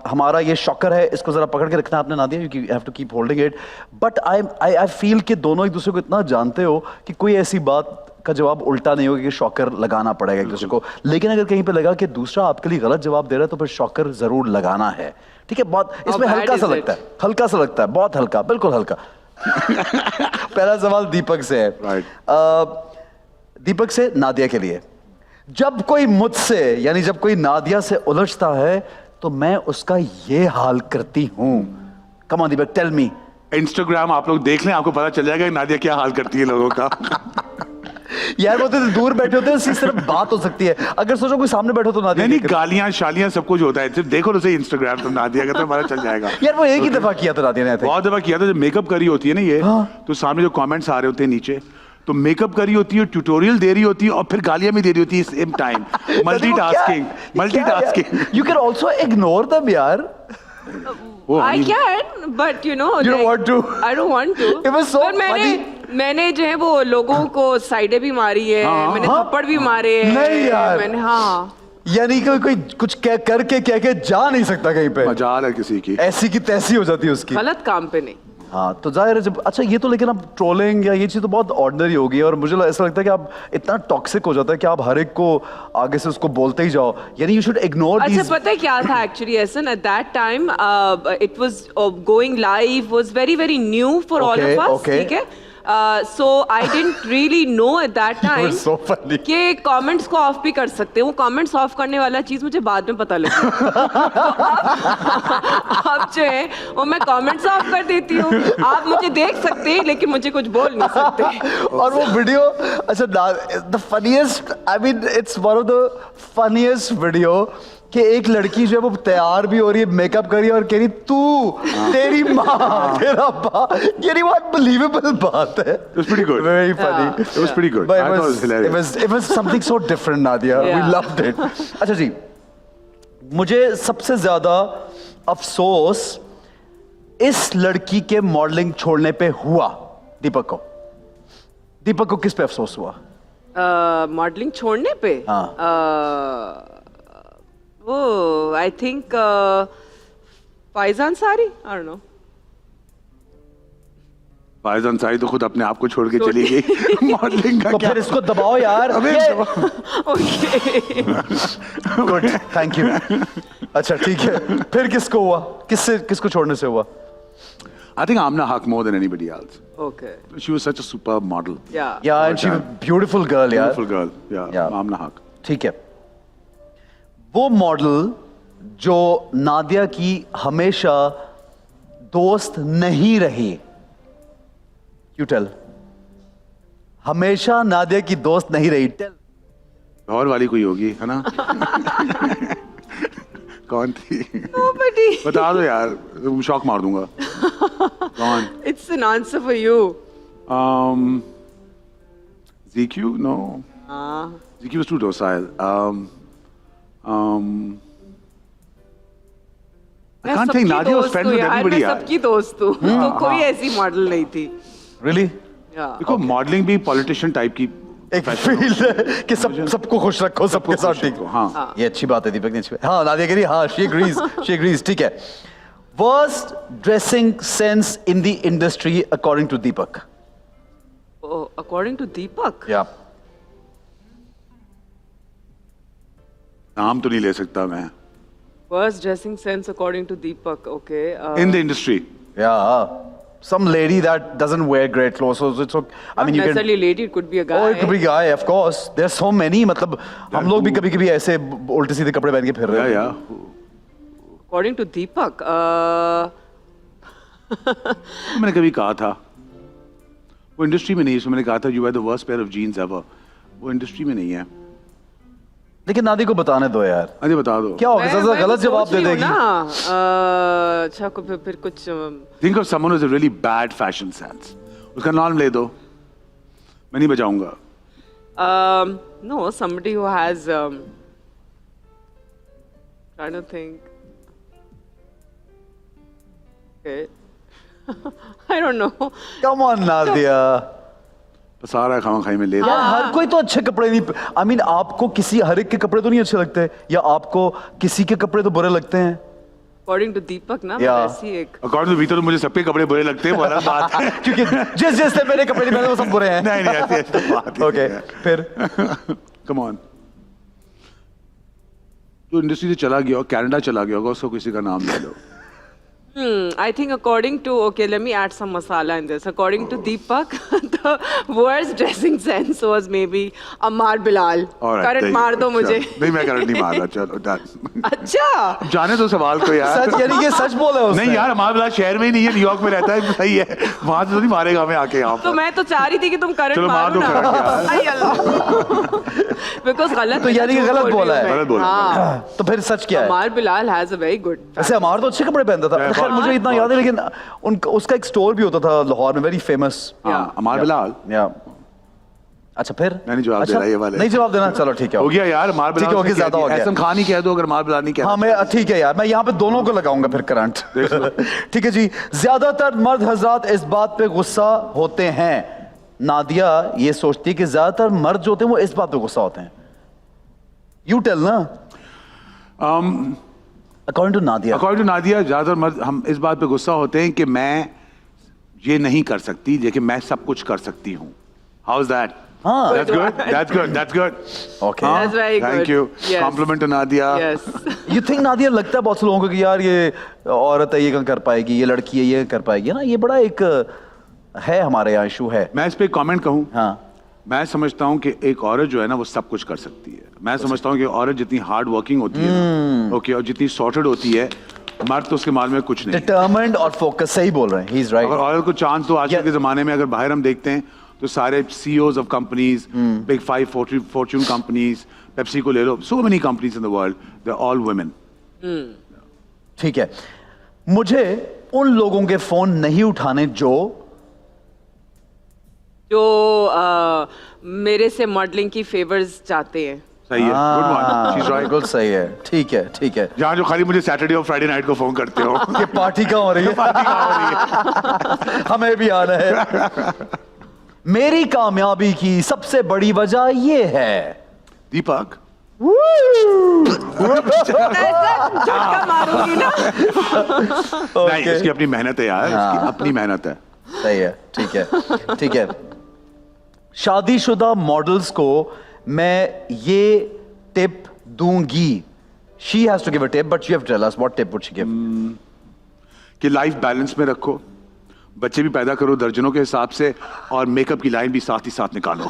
हमारा ये शॉकर है, इसको जरा पकड़ के रखना आपने Nadia, you have to keep holding it. But I feel कि दोनों एक दूसरे को इतना जानते हो कि कोई ऐसी बात का जवाब उल्टा नहीं होगा कि शॉकर लगाना पड़ेगा एक दूसरे को। लेकिन अगर कहीं पे लगा कि दूसरा आपके लिए गलत जवाब दे रहा है तो फिर शॉकर जरूर लगाना है। ठीक है, बहुत इसमें bad हल्का सा is it? लगता है, हल्का सा लगता है, बहुत हल्का, बिल्कुल हल्का। पहला सवाल दीपक से है। Right. दीपक से नादिया के लिए, जब कोई मुझसे यानी जब कोई नादिया से उलझता है तो मैं उसका ये हाल करती हूं। Come on Deepak, tell me. Instagram आप लोग देख लें, आपको पता चल जाएगा कि नादिया क्या हाल करती है लोगों का। यार वो तो दूर बैठे होते हैं, सिर्फ बात हो सकती है। अगर सोचो कोई सामने बैठो तो नादिया नहीं क्या गालियां शालियां सब कुछ होता है, सिर्फ देखो तो सही इंस्टाग्राम, तो नादिया का तो हमारा चल जाएगा। करती? यार वो एक ही दफा किया था नादिया ने, I think। बहुत दफा किया था, जब मेकअप करी होती है ना ये, हाँ। तो सामने जो कमेंट्स आ रहे होते हैं नीचे, तो मेकअप करी होती है, ट्यूटोरियल दे रही होती है और फिर गालियां भी दे रही होती है same time. Multitasking. You can also ignore them यार। I can, but you know, You don't want to. I don't want to. It was so पर मैंने जो है वो लोगों को साइडें भी मारी है, मैंने हाँ। थप्पड़ भी मारे हैं। नहीं यार। मैंने हाँ। यानी कोई कुछ करके कह के जा नहीं सकता कहीं पे, मजाल है किसी की। ऐसी की तैसी हो जाती है उसकी। गलत काम पे नहीं। हाँ तो जाहिर है जब, अच्छा ये तो, लेकिन अब ट्रोलिंग या ये चीज़ तो बहुत ऑर्डिनरी हो गई है और मुझे ऐसा लगता है कि आप इतना टॉक्सिक हो जाता है कि आप हर एक को आगे से उसको बोलते ही जाओ, यानी यू शुड इग्नोर अच्छा पता है क्या था एक्चुअली ऐसा, at that time it was going live was very very new for all of us, ठीक है। So I didn't really know at that time so funny. कि कमेंट्स को ऑफ भी कर सकते हैं। वो कमेंट्स ऑफ करने वाला चीज मुझे बाद में पता लगी। अब जो है वो मैं कमेंट्स ऑफ कर देती हूँ, आप मुझे देख सकते हैं लेकिन मुझे कुछ बोल नहीं सकते। और वो वीडियो, अच्छा the funniest, I mean it's one of the funniest video कि एक लड़की जो है वो तैयार भी हो रही है, मेकअप कर रही है और कह रही तू, तेरी माँ, तेरा बाप, ये वो अनबिलीवेबल बात है। It was pretty good. Very funny. It was pretty good. But I thought it was hilarious. It was something so different, Nadia. We Yeah. loved it. अच्छा जी, मुझे सबसे ज्यादा अफसोस इस लड़की के मॉडलिंग छोड़ने पे हुआ। दीपक को किस पे अफसोस हुआ? मॉडलिंग छोड़ने पे वो I think Faez Ansari, I don't know. Faez Ansari तो खुद अपने आप को छोड़ के चली गई मॉडलिंग का तो क्या? फिर इसको दबाओ यार। अबे ओके गुड, थैंक यू। अच्छा ठीक है, फिर किसको हुआ, किसको छोड़ने से हुआ? I think Amna Haq more than anybody else. Okay She was such a superb model. या Yeah, and she was beautiful girl यार। Beautiful girl. Yeah. Yeah. Amna Haq. ठीक है, वो मॉडल जो नादिया की हमेशा दोस्त नहीं रही, यू टेल, हमेशा नादिया की दोस्त नहीं रही, टेल। और वाली कोई होगी है ना? कौन थी? Nobody. बता दो यार, शॉक मार दूंगा। कौन? It's an answer for you. ZQ? No. ZQ was too docile. I can't think. Nadia was friends with everybody. मैं सबकी दोस्त हूँ, तो कोई ऐसी मॉडल नहीं थी। रियली? देखो मॉडलिंग भी पॉलिटिशियन टाइप की एक फील्ड है कि सबको खुश रखो, सबके साथ ठीक। हाँ। ये अच्छी बात है दीपक ने, अच्छी बात। हाँ नादिया कह रही, हाँ शी एग्रीज, ठीक है। Worst dressing sense in the industry according to Deepak. Oh, according to Deepak. Yeah. नाम तो नहीं ले सकता मैं. Worst dressing sense according to Deepak. Okay. In the industry. Yeah. Some lady that doesn't wear great clothes, so it's okay. I mean, you can. necessarily lady, it could be a guy. Oh, it could be guy, of course. There's so many. मतलब हम लोग भी कभी-कभी ऐसे उल्टे सीधे कपड़े पहन के फिर रहे हैं. Yeah. According to Deepak, मैंने कभी कहा था. वो इंडस्ट्री में नहीं है, इसमें मैंने कहा था you wear the worst pair of jeans ever. वो इंडस्ट्री में नहीं है. लेकिन नादी को बताने दो यार. अरे बता दो. क्या होगा? ज़रा गलत जवाब दे देगी. अच्छा फिर कुछ. Think of someone who's a really bad fashion sense. उसका नाम ले दो. मैं नहीं बजाऊंगा. No, somebody who has. Trying to think. Okay. I don't know. Come on, Nadia. सारा खामा खाई में ले. यार हर कोई तो अच्छे कपड़े नहीं. I mean, आपको किसी हर एक के कपड़े तो नहीं अच्छे लगते, या आपको किसी के कपड़े तो बुरे लगते हैं. According to Deepak ना, Yeah. ऐसी एक. According to Vito तो मुझे सबके कपड़े बुरे लगते हैं, वो अलग बात है. क्योंकि जिस ने मेरे कपड़े नहीं पहने वो सब बुरे हैं. नहीं ऐसी तो बात ही Okay, नहीं है. फिर Come on. जो इंडस्ट्री से चला गया हो, कनाडा चला गया होगा, उसको किसी का नाम ले लो. I think according to, okay, let me add some masala in this. According to Deepak, the worst dressing sense was maybe Ammar Bilal. Alright, Current there you मार go. दो मुझे. चलो. नहीं मैं करंट नहीं मार रहा. चलो done. अच्छा. जाने दो सवाल को यार. सच यानी कि सच बोला उसने. नहीं यार, हमारा बिलाल शहर में ही नहीं है, न्यूयॉर्क में रहता है. सही है. वहां से तो नहीं मारेगा हमें आके यहाँ तो पर. मैं तो चाह रही थी कि तुम करंट चलो मार मारो दो ना. current यार. आई अल्लाह. Because गलत. तो यानी कि गलत बोला है. गलत बोला. हाँ. तो फिर सच क्या है? Ammar Bilal has a very good. वैसे हमारा तो अच्छे कपड़े पहनता था. खैर मुझे इतना याद है, लेकिन उसका एक स्टोर भी होता था लाहौर में, वेरी फेमस. हाँ, अमार बिलाल. या अच्छा फिर मैं नहीं जवाब दे रहा ये वाले. नहीं जवाब देना. चलो ठीक है. हो गया यार. अमार बिलाल. ठीक है, हो गया, ज्यादा हो गया. एहसन खान ही कह दो अगर अमार बिलाल नहीं कहता. हाँ मैं ठीक है यार, मैं यहाँ पे दोनों को लगाऊंगा फिर करंट. ठीक है जी. ज्यादातर मर्द हजरात इस बात पे गुस्सा होते हैं. नादिया ये सोचती है कि ज्यादातर मर्द जो होते हैं वो इस बात पे गुस्सा होते हैं. यू टेल ना. According to Nadia. According to Nadia ज्यादातर मर्द हम इस बात पे गुस्सा होते हैं कि मैं ये नहीं कर सकती, लेकिन मैं सब कुछ कर सकती हूँ. How is that? हाँ. That's good. That's good. That's good. Okay. हाँ? That's very Thank good. you. Yes. Compliment to Nadia. Yes. You think Nadia, लगता है बहुत से लोगों को कि यार ये औरत है, ये कर पाएगी, ये लड़की है, ये कर पाएगी ना. ये बड़ा एक है हमारे यहाँ इशू है. मैं इस पे कमेंट कहूँ. हाँ. मैं समझता हूँ कि एक औरत जो है ना वो सब कुछ कर सकती है. मैं समझता हूँ कि औरत जितनी हार्ड वर्किंग होती है ना, ओके, और जितनी सॉर्टेड होती है, मर्द तो उसके माल में कुछ नहीं. डिटर्मिन्ड और फोकस. सही बोल रहे हैं. He is right. अगर औरत को चांस तो आजकल के जमाने में अगर बाहर हम देखते हैं तो सारे CEOs of companies, big 5 fortune companies, Pepsi को ले लो, so many companies in the world, they are all women. ठीक है. मुझे उन लोगों के फोन नहीं उठाने जो मेरे से मॉडलिंग की फेवर्स चाहते हैं. सही है. Good one. She is right. बिल्कुल सही है. ठीक है. ठीक है. जहाँ जो खाली मुझे सैटरडे और फ्राइडे नाइट को फोन करते हो. ये पार्टी कहाँ हो रही है? पार्टी कहाँ हो रही है? हमें भी आना है. मेरी कामयाबी की सबसे बड़ी वजह ये है. दीपक. ऐसा झटका मारूंगी ना. नहीं, इसकी अपनी मेहनत है यार. इसकी अपनी मेहनत है. सही है. ठीक है. ठीक है. शादीशुदा मॉडल्स को मैं ये टिप दूंगी. She has to give a tip, but you have to tell us what tip would she give? कि लाइफ बैलेंस में रखो, बच्चे भी पैदा करो दर्जनों के हिसाब से, और मेकअप की लाइन भी साथ ही साथ निकालो.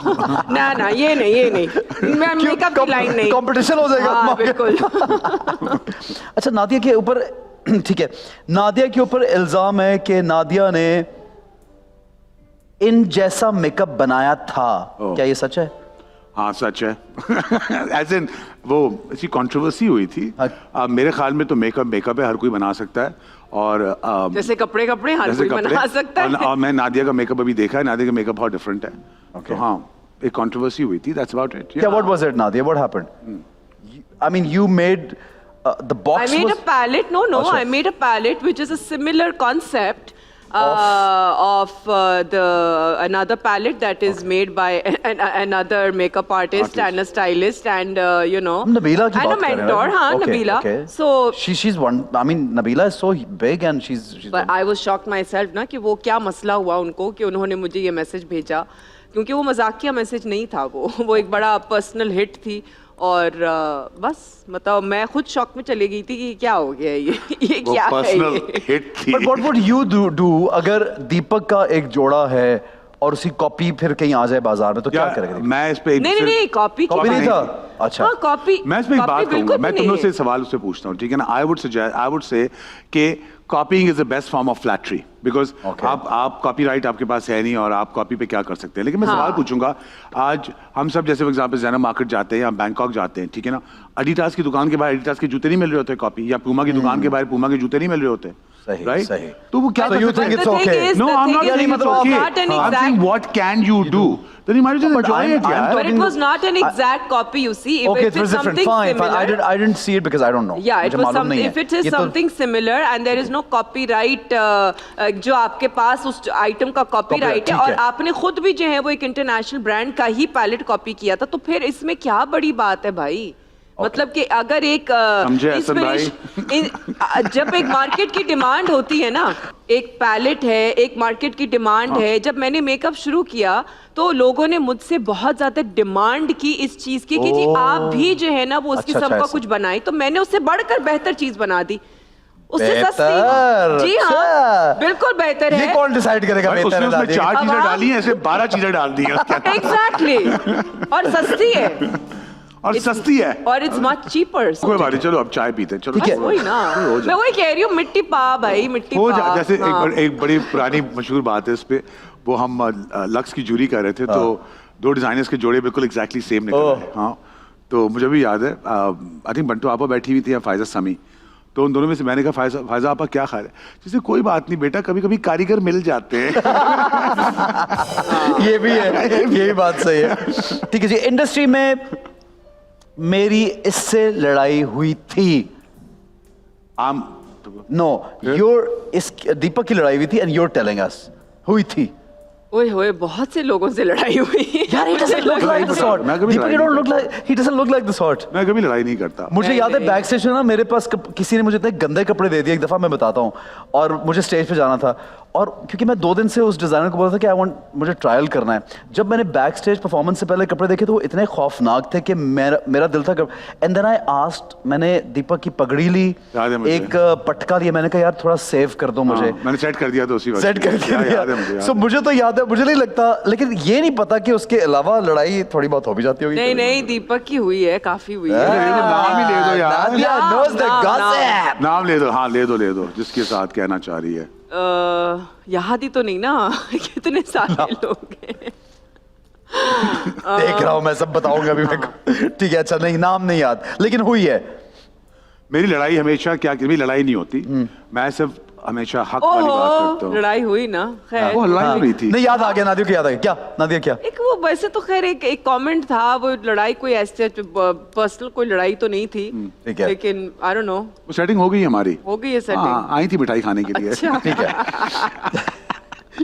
ना ये नहीं. मैं मेकअप की लाइन नहीं. कंपटीशन हो जाएगा. हाँ, बिल्कुल. अच्छा, नादिया के ऊपर ठीक है. नादिया के ऊपर इल्जाम है कि नादिया ने इन जैसा मेकअप बनाया था. क्या ये सच है? हाँ सच है. एज इन वो ऐसी कंट्रोवर्सी हुई थी. मेरे ख्याल में तो मेकअप है, हर कोई बना सकता है. और जैसे कपड़े हर कोई बना सकता है. और मैं नादिया का मेकअप अभी देखा है. नादिया का मेकअप बहुत डिफरेंट है. तो हाँ, एक कंट्रोवर्सी हुई थी. That's about it. Yeah, what was it, Nadia? What happened? I mean, you made the box. I made was... a palette. No. Achha. I made a palette which is a similar concept, of the another palette that is made by another makeup artist and a stylist and you know Nabila की and बात a कर रहे हैं, mentor. right? हाँ, Okay, Nabila. okay. So she's one. I mean, Nabila is so big and she's but I was shocked myself ना कि वो क्या मसला हुआ उनको कि उन्होंने मुझे ये मैसेज भेजा, क्योंकि वो मजाकिया मैसेज नहीं था, वो एक बड़ा पर्सनल हिट थी और बस मतलब मैं खुद शॉक में चली गई थी कि क्या हो गया ये क्या है पर्सनल ये? हिट थी। But what would you do अगर दीपक का एक जोड़ा है और उसकी कॉपी फिर कहीं आ जाए बाजार में तो क्या करेगा? मैं इस पे नहीं कॉपी कॉपी नहीं था। अच्छा। हाँ कॉपी। मैं इसमें एक बात कहूंगा, मैं तुम लोग से सवाल उससे पूछता हूँ, ठीक है ना? आई वुड से कि copying is the best form of flattery, because आप कॉपीराइट आपके पास है नहीं और आप कॉपी पे क्या कर सकते हैं। लेकिन मैं सवाल पूछूंगा, आज हम सब जैसे फॉर एग्जांपल ज़ैनब मार्केट जाते हैं या बैंकॉक जाते हैं, ठीक है ना? एडिडास की दुकान के बाहर एडिडास के जूते नहीं मिल रहे होते कॉपी, या पूमा की दुकान के बाहर पूमा के जूते नहीं मिल रहे होते, सही, राइट? सही। तो वो क्या So you think it's okay? No, I'm not saying it's okay. I'm saying what can you do? Then you might as well But enjoy it, I'm यार. But it was not an exact copy, you see. Okay, If it was it's different. something Fine. similar, I didn't see it because I don't know. Yeah, it मुझे was मालूम something. नहीं है। If it is ये तो- something similar and there is no copyright, जो आपके पास उस item का कॉपीराइट है ठीक और है। आपने खुद भी जो है वो एक इंटरनेशनल ब्रांड का ही पैलेट कॉपी किया था, तो फिर इसमें क्या बड़ी बात है भाई? मतलब कि अगर एक समझे हसन भाई? जब एक मार्केट की डिमांड होती है ना, एक पैलेट है, एक मार्केट की डिमांड है। जब मैंने मेकअप शुरू किया तो लोगों ने मुझसे बहुत ज्यादा डिमांड की इस चीज की कि जी आप भी जो है ना वो उस किस्म का कुछ बनाए, तो मैंने उससे बढ़कर बेहतर चीज बना दी, उससे बेहतर, सस्ती। जी हाँ, अच्छा। बिल्कुल बेहतर है। ये कौन डिसाइड करेगा? भाई, उसने उसमें 4 चीजें अब डाली हैं, ऐसे 12 चीजें डाल दी हैं उसके अंदर। एग्जैक्टली, और सस्ती है और सस्ती है और इट्स मच चीपर। कोई बात नहीं, चलो अब चाय पीते हैं, चलो। ठीक है। वही ना, मैं वही कह रही हूँ, मिट्टी पा भाई, मिट्टी हो पा। जा, जैसे हाँ। एक बड़ी पुरानी मशहूर बात है इस पे, वो हम लक्स की जूरी कर रहे थे, तो 2 डिजाइनर्स के जोड़े बिल्कुल एग्जैक्टली सेम निकल रहे। हाँ, तो मुझे भी याद है, आई थिंक बंटू आपा बैठी हुई थी या फायजा समी, तो उन दोनों में से मैंने कहा फायजा आपा क्या खा रहे? जैसे कोई बात नहीं बेटा, कभी कभी कारीगर मिल जाते हैं। ये भी है, ये भी बात सही है। ठीक है जी, इंडस्ट्री में मेरी इससे लड़ाई हुई थी। आम नो, योर इस दीपक की लड़ाई हुई थी एंड योर टेलिंग अस हुई थी। ओए होए, बहुत से लोगों से लड़ाई हुई। यार, he doesn't look like the sort. मैं कभी दीपक, लड़ाई you don't नहीं look like, he doesn't look like the sort. मैं कभी लड़ाई नहीं करता। मुझे याद है नहीं। बैक स्टेज में ना मेरे पास किसी ने मुझे इतने गंदे कपड़े दे दिए एक दफा, मैं बताता हूँ, और मुझे स्टेज पे जाना था, और क्योंकि मैं 2 दिन से उस डिजाइनर को बोला था कि मुझे ट्रायल करना है। जब मैंने बैक स्टेज परफॉर्मेंस से पहले कपड़े देखे तो वो इतने खौफनाक थे कि मेरा दिल था। एंड देन आई आस्क्ड, मैंने दीपक की पगड़ी ली, याद है मुझे। एक पटका लिया, मैंने कहा यार थोड़ा सेव कर दो मुझे। मैंने सेट कर दिया तो उसी वक्त सेट कर याद है मुझे, दिया। याद सो मुझे तो याद है, मुझे नहीं लगता, लेकिन ये नहीं पता कि उसके अलावा लड़ाई थोड़ी बहुत हो भी जाती होगी। नहीं नहीं, दीपक की हुई है, काफी हुई है। नाम ही ले दो यार। नादिया knows the नाम, gossip. नाम ले दो, हाँ ले दो जिसके साथ कहना चाह रही है। याद ही तो नहीं ना, कितने सारे लोग हैं। देख रहा हूँ मैं, सब बताऊंगा अभी मैं। ठीक है, अच्छा, नहीं नाम नहीं याद, लेकिन हुई है। मेरी लड़ाई हमेशा क्या, मेरी लड़ाई नहीं होती, मैं सिर्फ हमेशा हक वाली बात करता हूँ। लड़ाई हुई ना, खैर। वो लड़ाई हो रही थी। नहीं, याद आ गया, नादिया को याद आ गया। क्या नादिया, क्या? एक वो वैसे तो खैर एक कमेंट था, वो लड़ाई कोई ऐसे पर्सनल कोई लड़ाई तो नहीं थी, ठीक है। लेकिन आई डोंट नो, वो सेटिंग हो गई हमारी, हो गई है सेटिंग। हाँ, आई थी मिठाई खाने के लिए। अच्छा। ठीक है।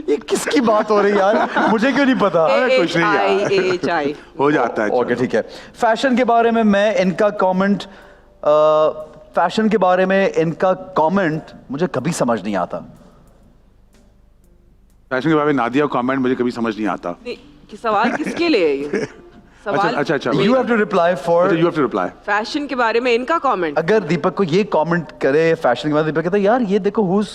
ये किसकी बात हो रही है यार, मुझे क्यों नहीं पता? कुछ नहीं यार। AHI हो जाता है। ओके, ठीक है। फैशन के बारे में मैं इनका कमेंट, फैशन के बारे में इनका कमेंट मुझे कभी समझ नहीं आता। फैशन के बारे में नादिया का कमेंट मुझे कभी समझ नहीं आता। कि सवाल किसके लिए है ये? सवाल अच्छा you have to reply for, you have to reply. Fashion के बारे में इनका कमेंट। अगर दीपक को ये कमेंट करे फैशन के बारे में, दीपक कहता है यार ये देखो who's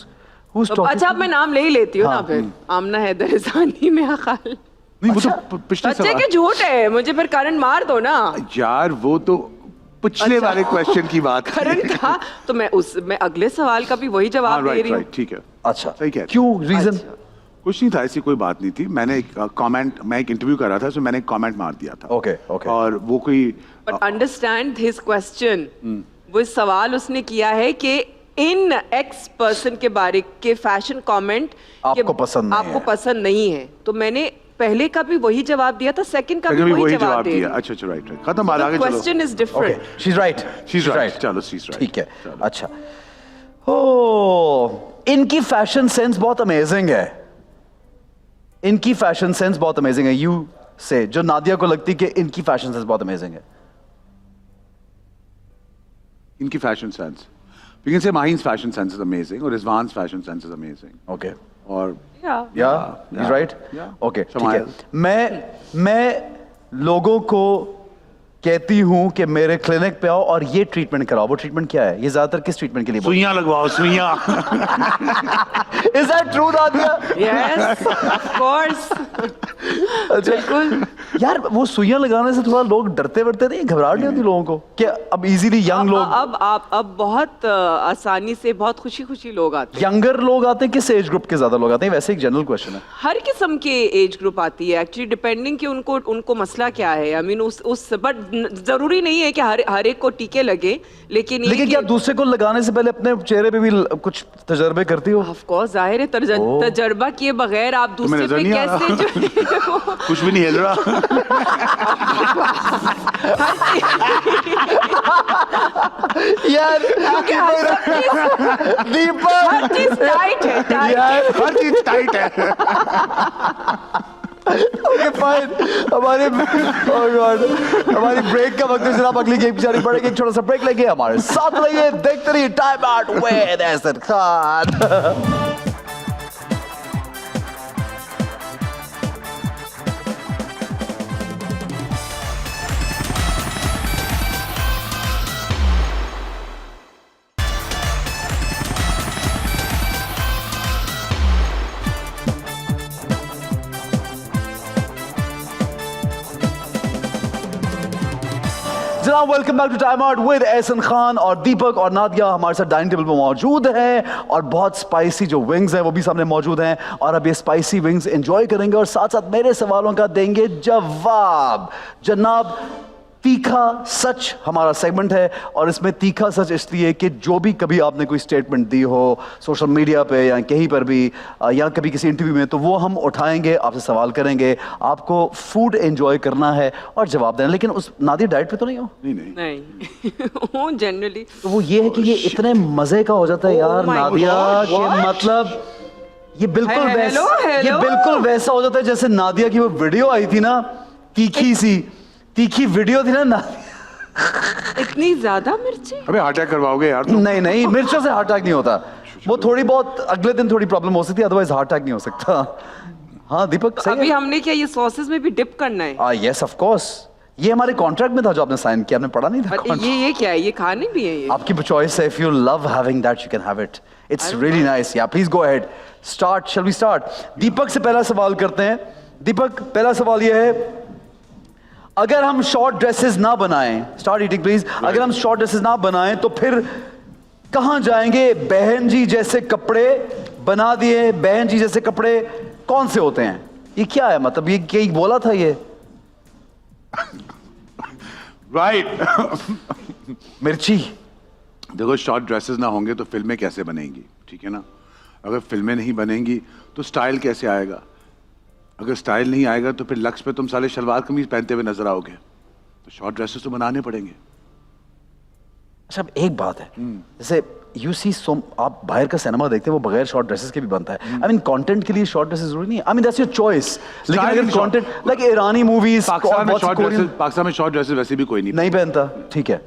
talking। अच्छा, अब मैं नाम ले ही लेती हूँ ना हाँ। फिर। आमना हैदर रिज़ानी में खाल। नहीं, वो तो पिछले बच्चे सवाल के झूठ है, मुझे फिर करंट मार दो ना। यार, वो तो पिछले अच्छा। वाले क्वेश्चन की बात है। करंट का तो मैं अगले सवाल का भी वही जवाब दे रही हूँ। ठीक है। अच्छा, सही कह रहे। क्यों, रीजन? कुछ नहीं था, ऐसी कोई बात नहीं थी। मैंने एक कमेंट, मैं एक इंटरव्यू कर रहा था, उसमें मैंने एक कमेंट मार दिया था। Okay, okay. और वो कोई बट अंडरस्टैंड हिज क्वेश्चन, वो सवाल उसने किया है कि इन एक्स पर्सन के बारे के फैशन कमेंट आपको पसंद नहीं है। तो मैंने पहले का भी वही जवाब दिया था, सेकंड का भी वही जवाब दिया। अच्छा, राइट, खत्म, बात आगे चलो। Question is different. Okay, she is right, she is right, चलो शी इज राइट। ठीक है। अच्छा, ओ इनकी फैशन सेंस बहुत अमेजिंग है, इनकी फैशन सेंस बहुत अमेजिंग है। यू से जो नादिया को लगती कि इनकी फैशन सेंस बहुत अमेजिंग है। इनकी fashion sense, we can say Mahin's fashion sense is amazing or Rizwan's fashion sense is amazing. Okay और या he's right. Yeah. ओके ठीक है। Shamayel. मैं लोगों को कहती हूं कि मेरे क्लिनिक पे आओ और ये ट्रीटमेंट कराओ। वो ट्रीटमेंट क्या है? ये ज्यादातर किस ट्रीटमेंट के लिए? सुइयां लगवाओ, सुइयां। Is that true Nadia? Yes, of course. बिल्कुल। यार वो सुइयां लगाने से थोड़ा लोग डरते वरते नहीं, घबराहट नहीं होती लोगों को कि अब इजीली यंग लोग अब बहुत आसानी से बहुत खुशी खुशी लोग आते हैं। यंगर लोग आते हैं? किस एज ग्रुप के ज्यादा लोग आते हैं? वैसे एक जनरल क्वेश्चन है। हर किस्म के एज ग्रुप आती है एक्चुअली, डिपेंडिंग कि उनको मसला क्या है। आई मीन उस बट जरूरी नहीं है कि हर एक को टीके लगे, लेकिन क्या दूसरे को लगाने से पहले अपने चेहरे पे भी कुछ तजर्बे करती हो? ऑफ कोर्स, जाहिर है तजर्बा किए बगैर आप दूसरे पे कैसे जो कुछ भी नहीं हिल रहा। यार दीपक, हर चीज टाइट है, टाइट। यार हर चीज टाइट है। ओके फाइन, हमारे oh God, हमारी ब्रेक का वक्त है जनाब। अगली गेम जारी पड़ेगी, एक छोटा सा ब्रेक लेंगे, हमारे साथ रहिए, देखते रहिए time out with Ehsan Khan. जनाब welcome back to time out with Ehsan Khan. और दीपक और नादिया हमारे साथ डाइनिंग टेबल पर मौजूद हैं और बहुत स्पाइसी जो विंग्स हैं वो भी सामने मौजूद हैं और अब ये स्पाइसी विंग्स एंजॉय करेंगे और साथ साथ मेरे सवालों का देंगे जवाब। जनाब तीखा सच हमारा सेगमेंट है और इसमें तीखा सच इसलिए कि जो भी कभी आपने कोई स्टेटमेंट दी हो सोशल मीडिया पे या कहीं पर भी या कभी किसी इंटरव्यू में, तो वो हम उठाएंगे, आपसे सवाल करेंगे, आपको फूड एंजॉय करना है और जवाब देना। लेकिन उस नादिया डाइट पे तो नहीं हो? नहीं जनरली तो वो ये है कि ये इतने मजे का हो जाता है यार my नादिया God, कि what? मतलब ये बिल्कुल हेलो, ये हेलो। बिल्कुल वैसा हो जाता है जैसे नादिया की वो वीडियो आई थी ना, तीखी वीडियो थी ना इतनी ज्यादा मिर्ची। अबे हार्ट अटैक करवाओगे यार तुम। नहीं मिर्चों से हार्ट अटैक नहीं होता, वो थोड़ी बहुत अगले दिन थोड़ी प्रॉब्लम हो सकती है, अदरवाइज हार्ट अटैक नहीं हो सकता। हाँ दीपक सही अभी है। हमने क्या ये सॉसेस में भी डिप करना है? यस ऑफ कोर्स, ये हमारे कॉन्ट्रैक्ट में था जो आपने साइन किया, आपने पढ़ा नहीं था? पर ये क्या है? ये खाने भी है ये? आपकी चॉइस है, if you love having that you can have it, it's really nice. या please go ahead, start, shall we start? Deepak से पहला सवाल करते हैं। दीपक पहला सवाल ये है, अगर हम शॉर्ट ड्रेसेस ना बनाएं, स्टार्ट ईटिंग प्लीज, अगर हम शॉर्ट ड्रेसेस ना बनाएं तो फिर कहां जाएंगे? बहन जी जैसे कपड़े बना दिए, बहन जी जैसे कपड़े कौन से होते हैं? ये क्या है मतलब? ये क्या बोला था ये? राइट। मिर्ची। देखो शॉर्ट ड्रेसेस ना होंगे तो फिल्में कैसे बनेंगी, ठीक है ना? अगर फिल्में नहीं बनेंगी तो स्टाइल कैसे आएगा? अगर स्टाइल नहीं आएगा तो फिर लक्स पे तुम साले शलवार कमीज पहनते हुए नजर आओगे, तो शॉर्ट ड्रेसेस तो बनाने पड़ेंगे। अच्छा अब एक बात है, जैसे यू सी सो, आप बाहर का सिनेमा देखते हैं वो बगैर शॉर्ट ड्रेसेस के भी बनता है। आई मीन कंटेंट के लिए शॉर्ट ड्रेसेस जरूरी नहीं है, I mean that's your choice. लेकिन अगर कंटेंट लाइक ईरानी मूवीज, पाकिस्तान में शॉर्ट ड्रेसेस वैसे भी कोई नहीं पहनता, ठीक है,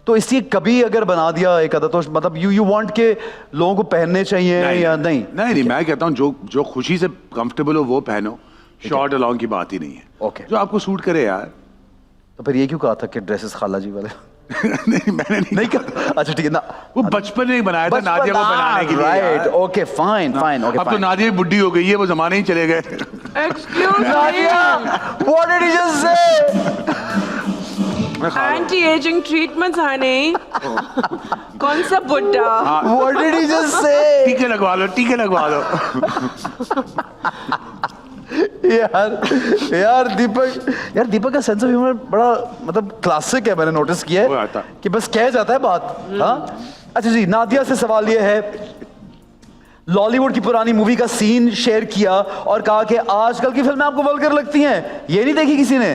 तो इसलिए कभी अगर बना दिया एक आधा तो मतलब यू वांट के लोगों को पहनने चाहिए या नहीं? नहीं मैं कहता हूँ जो खुशी से कंफर्टेबल हो वो पहनो, शॉर्ट अलॉन्ग की बात ही नहीं है। ओके, जो आपको सूट करे यार। तो फिर ये क्यों कहा था कि ड्रेसेस खाला जी वाले? नहीं मैंने नहीं कहा। अच्छा ठीक है ना, वो बचपन में बनाया था नादिया को बनाने के लिए। Right, okay fine fine, okay. अब तो नादिया भी बुड्ढी हो गई है, वो जमाने ही चले गए। Excuse Nadia, what did you just say? Anti ageing treatments Honey. कौन सा बुड्ढा? What did you just say? टीके लगवा लो। यार दीपक का सेंस ऑफ ह्यूमर बड़ा मतलब क्लासिक है, मैंने नोटिस किया है कि बस कह जाता है बात। हाँ अच्छा जी, नादिया से सवाल ये है, लॉलीवुड की पुरानी मूवी का सीन शेयर किया और कहा कि आजकल की फिल्में आपको वल्गर लगती हैं, ये नहीं देखी किसी ने?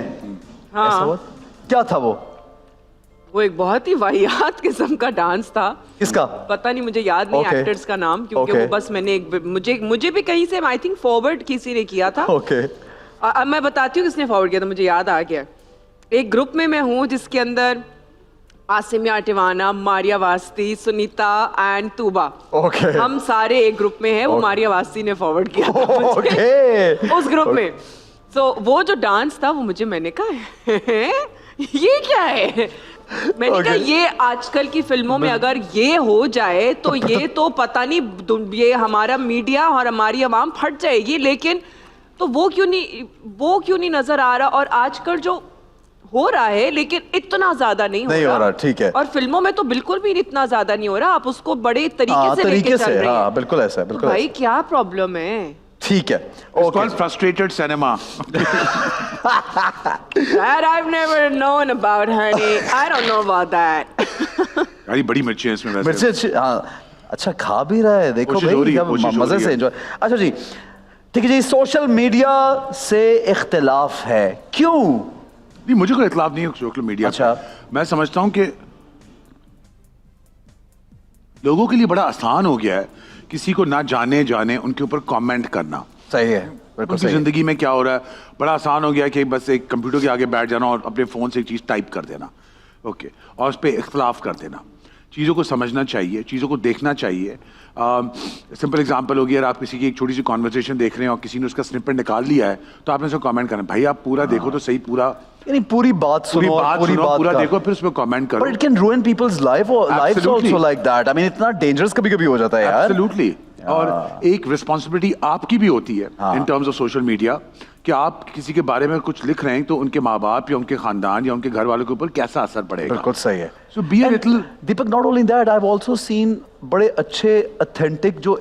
हाँ। क्या था वो? वो एक बहुत ही वाहियात किस्म का डांस था। किसका? पता नहीं, मुझे याद नहीं Okay. एक्टर्स का नाम, क्योंकि Okay. वो बस मैंने मुझे भी कहीं से आई थिंक फॉरवर्ड किसी ने किया था। ओके अब मैं बताती हूँ किसने फॉरवर्ड किया था, मुझे याद आ गया। एक ग्रुप में मैं हूँ जिसके अंदर आसिमिया टिवाना, मारिया वास्ती, सुनीता एंड तूबा। ओके हम सारे एक ग्रुप में हैं। वो मारिया वास्ती ने फॉरवर्ड किया था मुझे ओके उस ग्रुप में। सो वो जो डांस था वो मुझे, मैंने कहा ये क्या है? मैंने कहा ये आजकल की फिल्मों में अगर ये हो जाए तो ये तो पता नहीं, ये हमारा मीडिया और हमारी आवाम फट जाएगी। लेकिन तो वो क्यों नहीं नजर आ रहा? और आजकल जो हो रहा है लेकिन इतना ज्यादा नहीं हो रहा। ठीक है। और फिल्मों में तो बिल्कुल भी इतना ज्यादा नहीं हो रहा। आप उसको बड़े तरीके से लेके तरीके चल से, रहे हैं। बिल्कुल ऐसा है, बिल्कुल भाई ऐसा। क्या प्रॉब्लम है? ठीक है It's okay called frustrated cinema. That I've never known about, honey. I don't know about that. यार बड़ी मिर्ची है इसमें वैसे। मिर्ची अच्छी, हाँ अच्छा खा भी रहा है, देखो कोशिश हो भाई रही है, क्या कोशिश हो मजे रही से है। एंजॉय। अच्छा जी ठीक है जी, सोशल मीडिया से इख्तिलाफ है क्यों? नहीं, मुझे कोई इतलाफ नहीं है सोशल मीडिया अच्छा। का। मैं समझता हूँ कि लोगों के लिए बड़ा आसान हो गया है किसी को ना जाने उनके ऊपर कमेंट करना। सही है, बिल्कुल उनकी सही है। जिंदगी में क्या हो रहा है, बड़ा आसान हो गया है कि बस एक कंप्यूटर के आगे बैठ जाना और अपने फोन से एक चीज टाइप कर देना, ओके, और उस पर इख्तलाफ कर देना। चीज़ों को समझना चाहिए, चीज़ों को देखना चाहिए। सिंपल एग्जांपल होगी, अगर आप किसी की एक छोटी सी कॉन्वर्सेशन देख रहे हैं और किसी ने उसका स्निपेट निकाल लिया है तो आपने उसको कमेंट करना, भाई आप पूरा देखो तो सही, पूरा यानी पूरी बात सुनो, पूरी बात पूरा का। देखो फिर उस पर कमेंट करो। But it can ruin people's lives Absolutely. also like that. I mean इतना dangerous कभी-कभी हो जाता है यार। Absolutely. और एक रिस्पॉन्सिबिलिटी आपकी भी होती है in terms of social media कि आप किसी के बारे में कुछ लिख रहे हैं तो उनके माँ बाप या उनके खानदान या उनके घर वालों के ऊपर कैसा असर पड़ेगा। बिल्कुल सही है। So be a little Deepak, not only that, I've also seen बड़े अच्छे authentic जो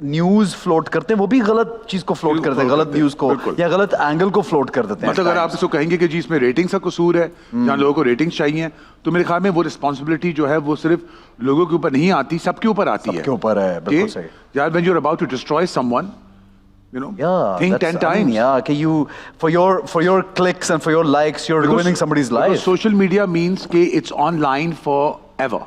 न्यूज फ्लोट करते हैं वो भी गलत चीज को फ्लोट करते हैं, गलत न्यूज को या गलत एंगल को फ्लोट कर देते हैं। मतलब अगर आप इसको कहेंगे कि जी इसमें रेटिंग्स का कसूर है, जहाँ लोगों को रेटिंग्स चाहिए, तो मेरे ख्याल में वो रिस्पॉन्सिबिलिटी जो है वो सिर्फ लोगों के ऊपर नहीं आती, सबके ऊपर आती है। सबके ऊपर है, बिल्कुल सही। यार when you're about to destroy someone, you know, think 10 times. Yeah, कि you for your clicks and for your likes you're ruining somebody's life. Because social media means कि it's online forever.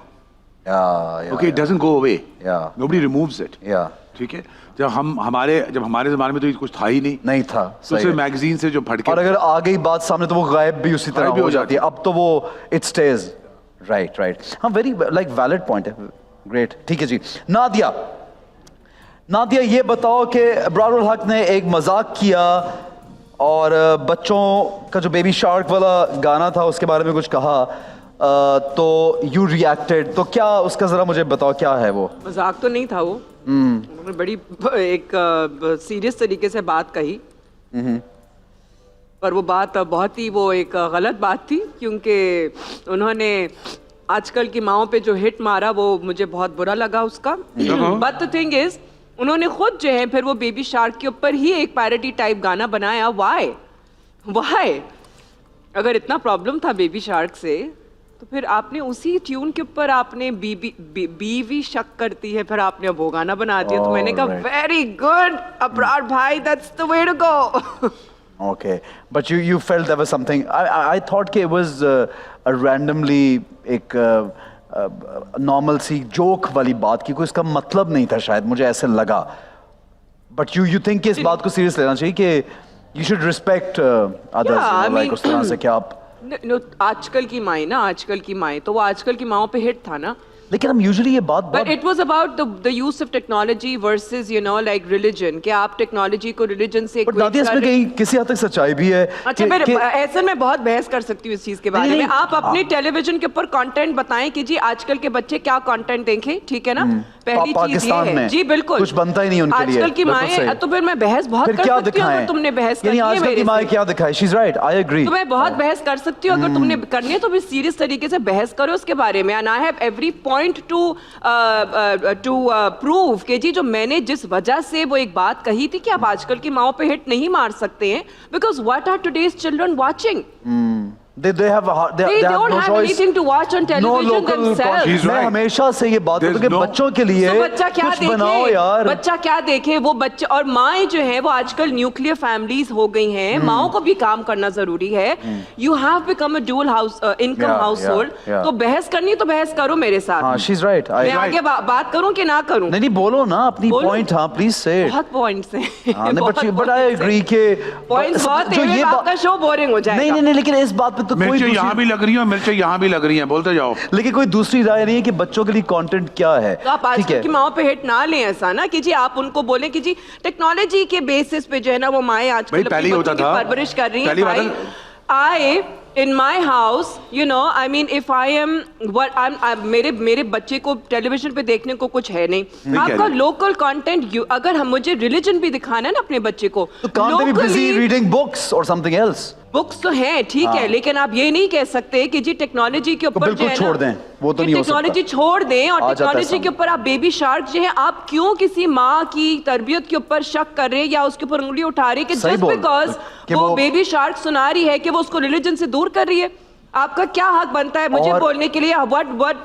Yeah, Okay, it doesn't go away. Yeah. Nobody removes it. Yeah. ठीक है, जब हमारे जमाने में तो ये कुछ था ही नहीं था, तो सिर्फ मैगजीन से जो फटके, और अगर आ गई बात सामने तो वो गायब भी उसी तरह गायब भी हो हो जाती है। अब तो वो इट स्टेज। राइट हाँ, वेरी लाइक वैलिड पॉइंट है। ग्रेट, ठीक है जी। नादिया ये बताओ कि इब्रारुल हक ने एक मजाक किया और बच्चों का जो बेबी शार्क वाला गाना था उसके बारे में कुछ कहा, तो यू रिएक्टेड, तो क्या उसका जरा मुझे बताओ क्या है वो? मजाक तो नहीं था वो, उन्होंने बड़ी एक सीरियस तरीके से बात कही, पर वो बात बहुत ही वो एक गलत बात थी, क्योंकि उन्होंने आजकल की माओं पे जो हिट मारा वो मुझे बहुत बुरा लगा उसका। बट द थिंग इज उन्होंने खुद जो है फिर वो बेबी शार्क के ऊपर ही एक पैरोडी टाइप गाना बनाया। वाई अगर इतना प्रॉब्लम था बेबी शार्क से तो फिर आपने उसी ट्यून के ऊपर आपने बीवी शक करती है, फिर आपने वो गाना बना दिया। तो मैंने कहा वेरी गुड अब्रार भाई, that's the way to go. Okay, but you felt there was something. I thought कि it was a randomly एक नॉर्मल सी जोक वाली बात की, कोई इसका मतलब नहीं था शायद, मुझे ऐसे लगा। But you think कि इस बात को सीरियस लेना चाहिए कि you should respect others, Yeah, I like mean, उस तरह से क्या आप आजकल की माएँ तो वो आजकल की माओं पे हिट था ना। लेकिन हम यूजुअली ये बात But it was about the use of technology versus like religion, कि आप टेक्नोलॉजी को रिलीजन से बट नादिया इसमें कहीं किसी हद तक सच्चाई भी है। अच्छा, फिर ऐसे में बहुत बहस कर सकती हूँ इस चीज के बारे में। आप अपने टेलीविजन के ऊपर कंटेंट बताएं कि जी आजकल के बच्चे क्या कंटेंट देखें, ठीक है ना? पहली चीज ये है जी, बिल्कुल कुछ बनता ही नहीं उनके लिए। आजकल की माएँ, तो फिर मैं बहस बहुत कर सकती हूँ अगर तुमने बहस करनी है आजकल की मेरे माएँ से। क्या दिखाए? She is right, I agree. तो मैं बहुत बहस कर सकती हूँ अगर तुमने करनी है तो भी सीरियस तरीके से बहस करो उसके बारे में। And I have every point two prove कि जी जो मैंने जिस वजह से वो एक बात कही थी कि आप आजकल की माओं पे हिट नहीं मार सकते हैं, because what are today's children watching? They have They have don't no have choice. anything to watch on No television local themselves. She's मैं right. हमेशा से ये बात There's करता हूँ कि no- बच्चों के लिए तो बच्चा क्या कुछ देखे, बनाओ यार। बच्चा क्या देखे, वो बच्चे और माएँ जो है वो आजकल न्यूक्लियर फैमिलीज हो गई हैं, माओं को भी काम करना जरूरी है। You have become a dual house income Yeah, household. yeah. तो बहस करनी तो बहस करो मेरे साथ। हाँ, she's right. मैं आगे बात करूं कि ना करूं? नहीं बोलो ना अपनी बोलो। पॉइंट। हाँ प्लीज से। बहुत पॉइंट्स हैं। हाँ नहीं बट आई एग्री के पॉइंट्स बहुत जो हैं, ये आपका शो बोरिंग हो जाएगा। नहीं लेकिन इस बात पे तो कोई मिर्चें यहाँ दूसरी भी लग रही हैं, मिर्चें यहाँ भी लग रही हैं, बोलते जाओ। लेकिन कोई दूसरी राय नहीं है कि बच्चों के लिए कंटेंट क्या है। तो आप ठीक आजकल है की माओ पे हिट ना लें ऐसा ना कि जी आप उनको बोले कि जी टेक्नोलॉजी के बेसिस पे जो है ना वो माएँ आजकल भाई, अपने पहले ही बच्चों होता की था। परवरिश कर रही पहली हैं। बात भाई I in my house, you know, I mean, if I am what मेरे बच्चे को टेलीविजन पे देखने को कुछ है नहीं। आपका लोकल कंटेंट, अगर हम मुझे रिलीजन भी दिखाना है ना अपने बच्चे को, तो can't they be busy reading books or something else? Books तो हैं, ठीक है, लेकिन आप ये नहीं कह सकते कि जी टेक्नोलॉजी के ऊपर बिल्कुल जो है छोड़ ना, दें, वो तो नहीं हो सकता। टेक्नोलॉजी छोड़ दें और आ जाता है टेक्नोलॉजी के सामने। ऊपर आप बेबी शार्क जो है, आप क्यों किसी माँ की तरबियत के ऊपर शक कर रहे हैं या उसके ऊपर उंगली उठा रहे हैं कि सही जस्ट बोल बिकॉज कि वो वो- बेबी शार्क सुना रही है कि वो उसको रिलीजन से दूर कर रही है? आपका क्या हक बनता है मुझे और- बोलने के लिए what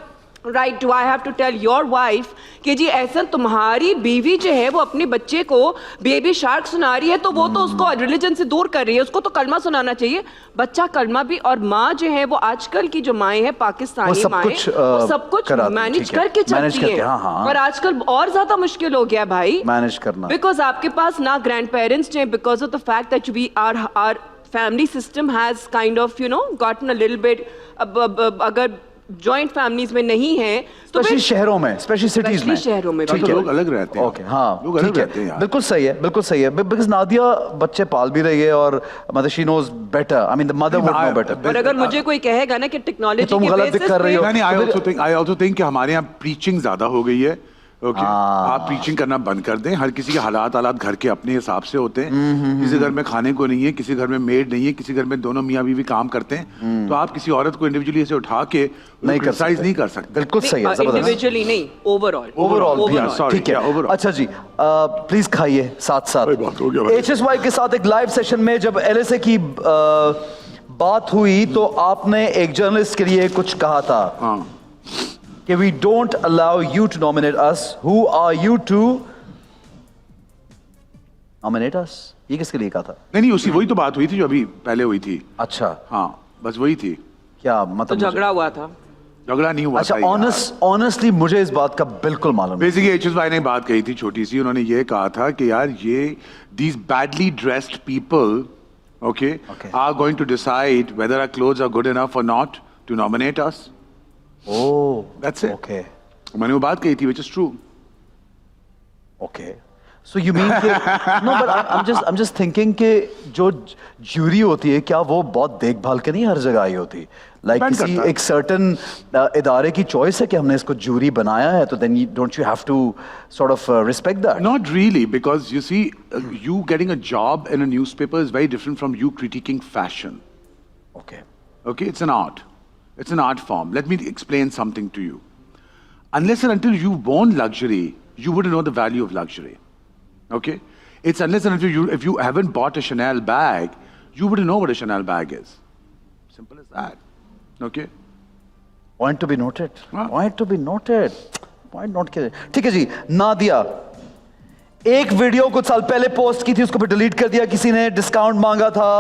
right do I have to tell your wife कि जी ऐसा तुम्हारी बीवी जो है वो अपने बच्चे को बेबी शार्क सुना रही है तो वो तो उसको रिलीजन से दूर कर रही है, उसको तो कलमा सुनाना चाहिए। बच्चा कलमा भी, और माँ जो है वो आजकल की जो माएँ हैं वो पाकिस्तानी सब माएँ, कुछ, वो सब कुछ कराती, मैनेज ठीक है, करके मैनेज चलती करके, है। हाँ। और आजकल और ज्यादा मुश्किल हो गया भाई मैनेज करना। बिकॉज आपके पास ना ग्रैंड पेरेंट्स हैं, because of the fact that we are family system has kind of gotten a little bit अगर जॉइंट फैमिलीज में नहीं है तो स्पेशली शहरों में, स्पेशली सिटीज में, शहरों में ठीक है, लोग अलग रहते हैं। ओके हाँ लोग अलग ठीक रहते हैं है, यार। बिल्कुल सही है, बिल्कुल सही है। बिकॉज नादिया बच्चे पाल भी रही है और मतलब she knows better, I mean the mother would know better. और अगर मुझे कोई कहेगा ना कि टेक्नोलॉजी तुम के गलत बेसिस कर रही हो। पे नहीं, आई ऑल्सो थिंक कि हमारे यहाँ प्रीचिंग ज्यादा हो गई है। ओके, आप प्रीचिंग करना बंद कर दें। हर किसी के हालात घर के अपने हिसाब से होते हैं। किसी घर में खाने को नहीं है, किसी घर में मेड नहीं है, किसी घर में दोनों मियाँ बीवी काम करते हैं। तो आप किसी औरत को इंडिविजुअली ऐसे उठा के नहीं कर सकते, नहीं कर सकते। बिल्कुल सही है, जबरदस्त। इंडिविजुअली नहीं, ओवरऑल ओवरऑल sorry, ठीक है। yeah, overall. अच्छा जी, प्लीज खाइए साथ साथ। भाई, बात हो गया भाई। HSY के साथ एक लाइव सेशन में जब LSA की बात हुई तो आपने एक जर्नलिस्ट के लिए कुछ कहा था हाँ, कि we don't allow you to nominate us. Who are you to nominate us? ये किसके लिए कहा था? नहीं, उसी वही तो बात हुई थी जो अभी पहले हुई थी। अच्छा, हाँ, बस वही थी। क्या तो मतलब? झगड़ा हुआ था। झगड़ा नहीं हुआ अच्छा, था। ऑनेस्टली मुझे इस बात का बिल्कुल मालूम नहीं। बेसिकली HSY ने बात कही थी छोटी सी। उन्होंने ये कहा था कि यार ये these badly dressed people okay are going to decide whether our clothes are good enough or not to nominate us. Oh, That's it. okay, मैंने वो बात कही थी, which is true. okay. So you mean कि no, but I'm just thinking कि जो jury होती है क्या वो बहुत देखभाल के नहीं हर जगह आई होती? Like Depend किसी करता है। एक certain इदारे की चॉइस है कि हमने इसको ज्यूरी बनाया है तो then don't you have to sort of respect that? Not really, because you see, you getting a job in a newspaper is very different from you critiquing fashion. Okay. Okay, it's an art. It's an art form. Let me explain something to you. Unless and until you've worn luxury, you wouldn't know the value of luxury. Okay? It's unless and until if you haven't bought a Chanel bag, you wouldn't know what a Chanel bag is. Simple as that. Okay? Point to be noted. हाँ। Point to be noted. Point note किया जाए। ठीक है जी, नादिया, एक video कुछ साल पहले post की थी, उसको फिर डिलीट कर दिया किसी ने, डिस्काउंट मांगा था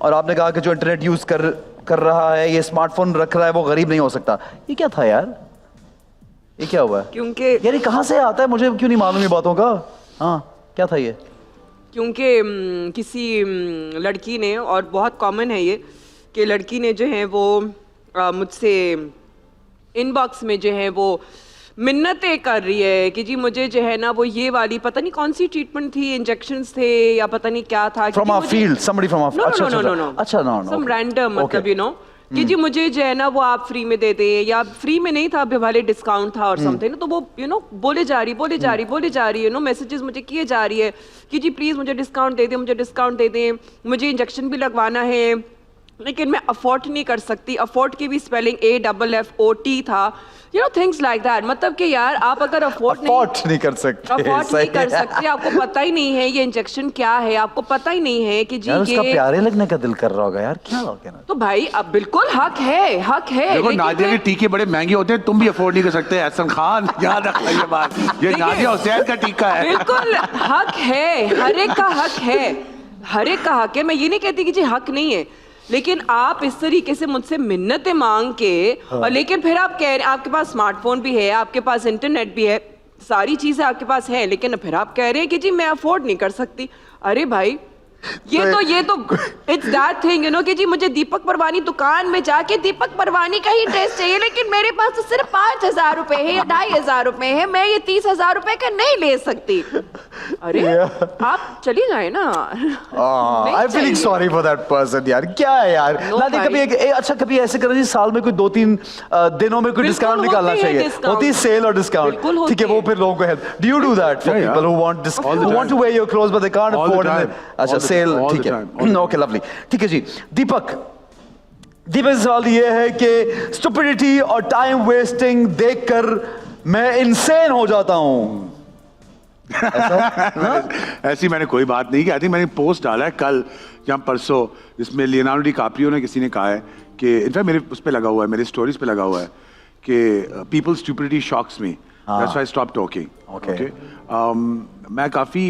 और आपने कहा कि जो इंटरनेट यूज कर रहा है, ये स्मार्टफोन रख रहा है, वो गरीब नहीं हो सकता। ये क्या था यार? ये क्या हुआ? क्योंकि यार ये कहाँ से आता है, मुझे क्यों नहीं मालूम ये बातों का? हाँ, क्या था ये? क्योंकि किसी लड़की ने, और बहुत कॉमन है ये कि लड़की ने जो है वो मुझसे इनबॉक्स में जो है वो मिन्नतें कर रही है कि जी मुझे जो है ना वो ये वाली पता नहीं कौन सी ट्रीटमेंट थी, इंजेक्शंस थे या पता नहीं क्या था। From our field, somebody from our no, अच्छा, no, no, अच्छा, no, no. अच्छा, no, no, Some okay. random, Okay. मतलब you know कि जी मुझे जो है ना वो आप फ्री में दे दें, या फ्री में नहीं था, अभी वाले डिस्काउंट था और समथिंग, तो वो बोले जा रही मैसेजेस मुझे किए जा रही है कि जी प्लीज मुझे डिस्काउंट दे दें, मुझे डिस्काउंट दे दें, मुझे इंजेक्शन भी लगवाना है, लेकिन मैं अफोर्ड नहीं कर सकती। अफोर्ड की भी स्पेलिंग AFFOT था, you know things like that. मतलब कि यार आप अगर अफोर्ड नहीं कर सकते, अफोर्ड सही नहीं कर है। सकते, आपको पता ही नहीं है ये इंजेक्शन क्या है, आपको पता ही नहीं है कि जी यार उसका ये, प्यारे लगने का दिल कर रहा होगा यार, क्या हो गया? तो भाई अब बिल्कुल हक है, हक है। देखो लेकिन नादिया के फिर- टीके बड़े महंगे होते हैं, तुम भी अफोर्ड नहीं कर सकते। एहसन खान याद रखना ये बात, ये देखिए, नादिया हुसैन का टीका है। बिल्कुल हक है, हर एक का हक है, हर एक का हक है। मैं ये नहीं कहती कि जी हक नहीं है, लेकिन आप इस तरीके से मुझसे मिन्नतें मांग के और लेकिन फिर आप कह रहे आपके पास स्मार्टफोन भी है, आपके पास इंटरनेट भी है, सारी चीजें आपके पास है, लेकिन फिर आप कह रहे हैं कि जी मैं अफोर्ड नहीं कर सकती। अरे भाई ये तो it's that thing you know कि जी मुझे दीपक परवानी दुकान में जाके दीपक परवानी का ही ड्रेस चाहिए, लेकिन मेरे पास तो सिर्फ 5,000 रुपए है या 2,500 रुपए है, मैं ये 30,000 रुपए का नहीं ले सकती। अरे आप चली जाए ना। I am feeling sorry for that person यार, क्या है यार। No नादिया कभी अच्छा कभी ऐसे करो जी, साल में कोई 2-3 दिनों में कोई बिल्कुल डिस्काउंट निकालना होती है चाहिए, discount। होती है सेल और डिस्काउंट, बिल्कुल होती ठीक है, वो है। फिर लोगों को help. Do you do that for Yeah, yeah. People who want to wear your clothes but they can't All the afford? time. अच्छा All the sale, time. All ठीक the है, time. All the okay lovely, ठीक है जी। दीपक से सवाल ये है कि स्टुपिडिटी और टाइम वेस्टिंग देखकर मैं इंसेन हो जाता हूँ। ऐसी मैंने कोई बात नहीं की। आई थिंक मैंने पोस्ट डाला है कल या परसों, जिसमें लियोनार्डो डिकाप्रियो ने किसी ने कहा है कि इनफैक्ट मेरे उस पे लगा हुआ है, मेरे स्टोरीज पे लगा हुआ है कि people stupidity shocks me, that's why I stop talking. Okay. मैं काफ़ी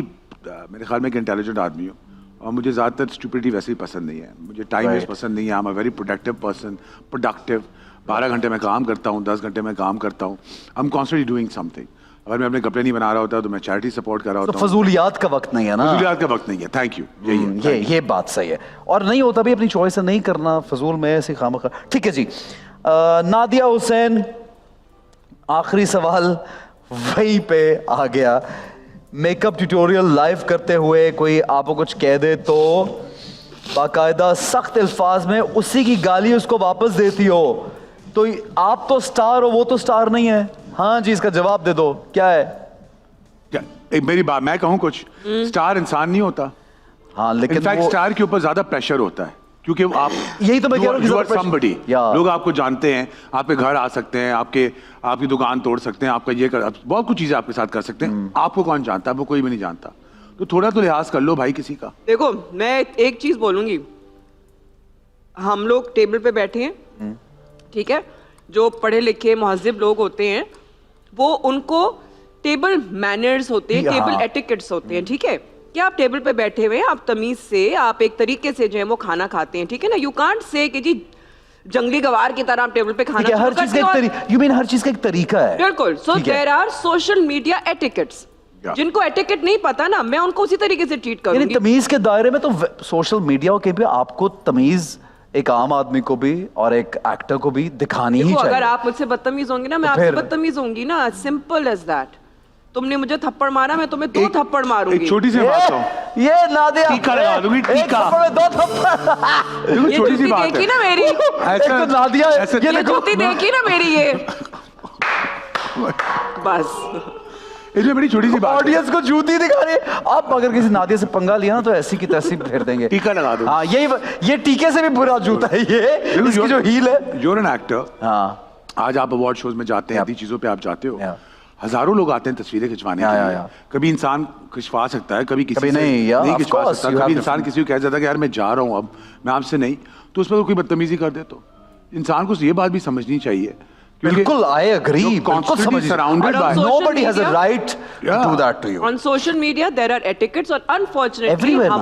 मेरे ख्याल में एक इंटेलिजेंट आदमी हूँ और मुझे ज़्यादातर स्टुपिडिटी वैसे ही पसंद नहीं है। मुझे टाइम वेस्ट Right. पसंद नहीं है। I am a very productive person, productive. 12 घंटे मैं काम करता हूँ, 10 घंटे मैं काम करता हूँ। I am constantly doing something. अगर मैं अपने कपड़े नहीं बना रहा होता तो मैं चैरिटी सपोर्ट कर रहा तो होता हूँ। फजूलियात का वक्त नहीं है ना, फजूलियात का वक्त नहीं है। थैंक यू, यही है। ये बात सही है, और नहीं होता भी अपनी चॉइस से नहीं करना फजूल में ऐसे खामखा। ठीक है जी। नादिया हुसैन, आखिरी सवाल वहीं पे आ गया। मेकअप ट्यूटोरियल लाइव करते हुए कोई आपको कुछ कह दे तो बाकायदा सख्त अल्फाज में उसी की गाली उसको वापस देती हो, तो आप तो स्टार हो, वो तो स्टार नहीं है। हाँ जी, इसका जवाब दे दो, क्या है? क्या एक मेरी बात मैं कहूँ कुछ, स्टार इंसान नहीं होता। हाँ लेकिन इनफैक्ट वो- स्टार के ऊपर ज्यादा प्रेशर होता है, क्योंकि आप यही तो मैं कह रहा हूँ कि you are ज्यादा somebody। या- लोग आपको जानते हैं, आपके घर आ सकते हैं, आपकी दुकान तोड़ सकते हैं, आपका ये कर, बहुत कुछ चीजें आपके साथ कर सकते हैं। आपको कौन जानता है? वो कोई भी नहीं जानता। तो थोड़ा तो लिहाज कर लो भाई किसी का। देखो मैं एक चीज बोलूंगी, हम लोग टेबल पे बैठे हैं, ठीक है, जो पढ़े लिखे महजिब लोग होते हैं वो उनको टेबल मैनर्स होते हैं, हाँ। टेबल एटिकेट्स होते हैं, ठीक है। कि आप टेबल पे बैठे हुए हैं, आप तमीज से आप एक तरीके से जो है वो खाना खाते हैं, ठीक है ना। यू कांट से कि जी जंगली गवार की तरह आप टेबल पे खाना ठीक है, हर शुरू चीज का करते एक हो। तरीका, यू मीन हर चीज का एक तरीका है। बिल्कुल। सो ठीक है। There are social media etiquettes. Yeah. जिनको एटिकेट नहीं पता ना, मैं उनको उसी तरीके से ट्रीट यानी करूंगी। तमीज के दायरे में तो सोशल मीडिया के भी आपको तमीज एक आम आदमी को भी और एक एक्टर को भी दिखानी ही देखो चाहिए। अगर आप मुझसे बदतमीज होंगी ना, मैं तो आपसे फिर- बदतमीज होंगी ना, सिंपल एज दैट। तुमने मुझे थप्पड़ मारा, मैं तुम्हें 2 थप्पड़ मारूंगी। एक छोटी सी बात कहूँ, ये नादिया टीका लगा दूंगी, एक टीका। थप्पड़ में 2 थप्पड़। देखो ये छोटी सी जूती बात देखी है। ना मेरी, एक तो नादिया, ऐसे- ये ये देखो जूती देखी ना मेरी, ये बस। इसमें बड़ी छोटी सी बात है। ऑडियंस को जूती दिखा रही है। आप अगर किसी नादिया से पंगा लिया ना तो ऐसी की तैसी फेर देंगे। टीका लगा दो। हाँ ये टीके से भी बुरा जूता है ये, इसकी जो हील है। You're an actor. हाँ आज आप अवार्ड शोज में जाते हैं, ऐसी चीजों पे आप जाते हो, Yeah. हजारों लोग आते हैं तस्वीरें खिंचवाने के लिए। कभी इंसान खिंचवा सकता है, कभी किसी कभी से नहीं, yeah, नहीं of खिंचवा course, सकता। you कभी have इंसान different- किसी को कह जाता है कि यार मैं जा रहा हूँ अब, मैं आपसे नहीं, तो उसमें कोई बदतमीजी कर दे तो इंसान को ये बात भी समझनी चाहिए। बिल्कुल, आई एग्री, बिल्कुल constantly समझ। surrounded by- Nobody has a Social right to Yeah. do that to you. On social media there are etiquettes, और अनफॉर्चुनेटली Everywhere,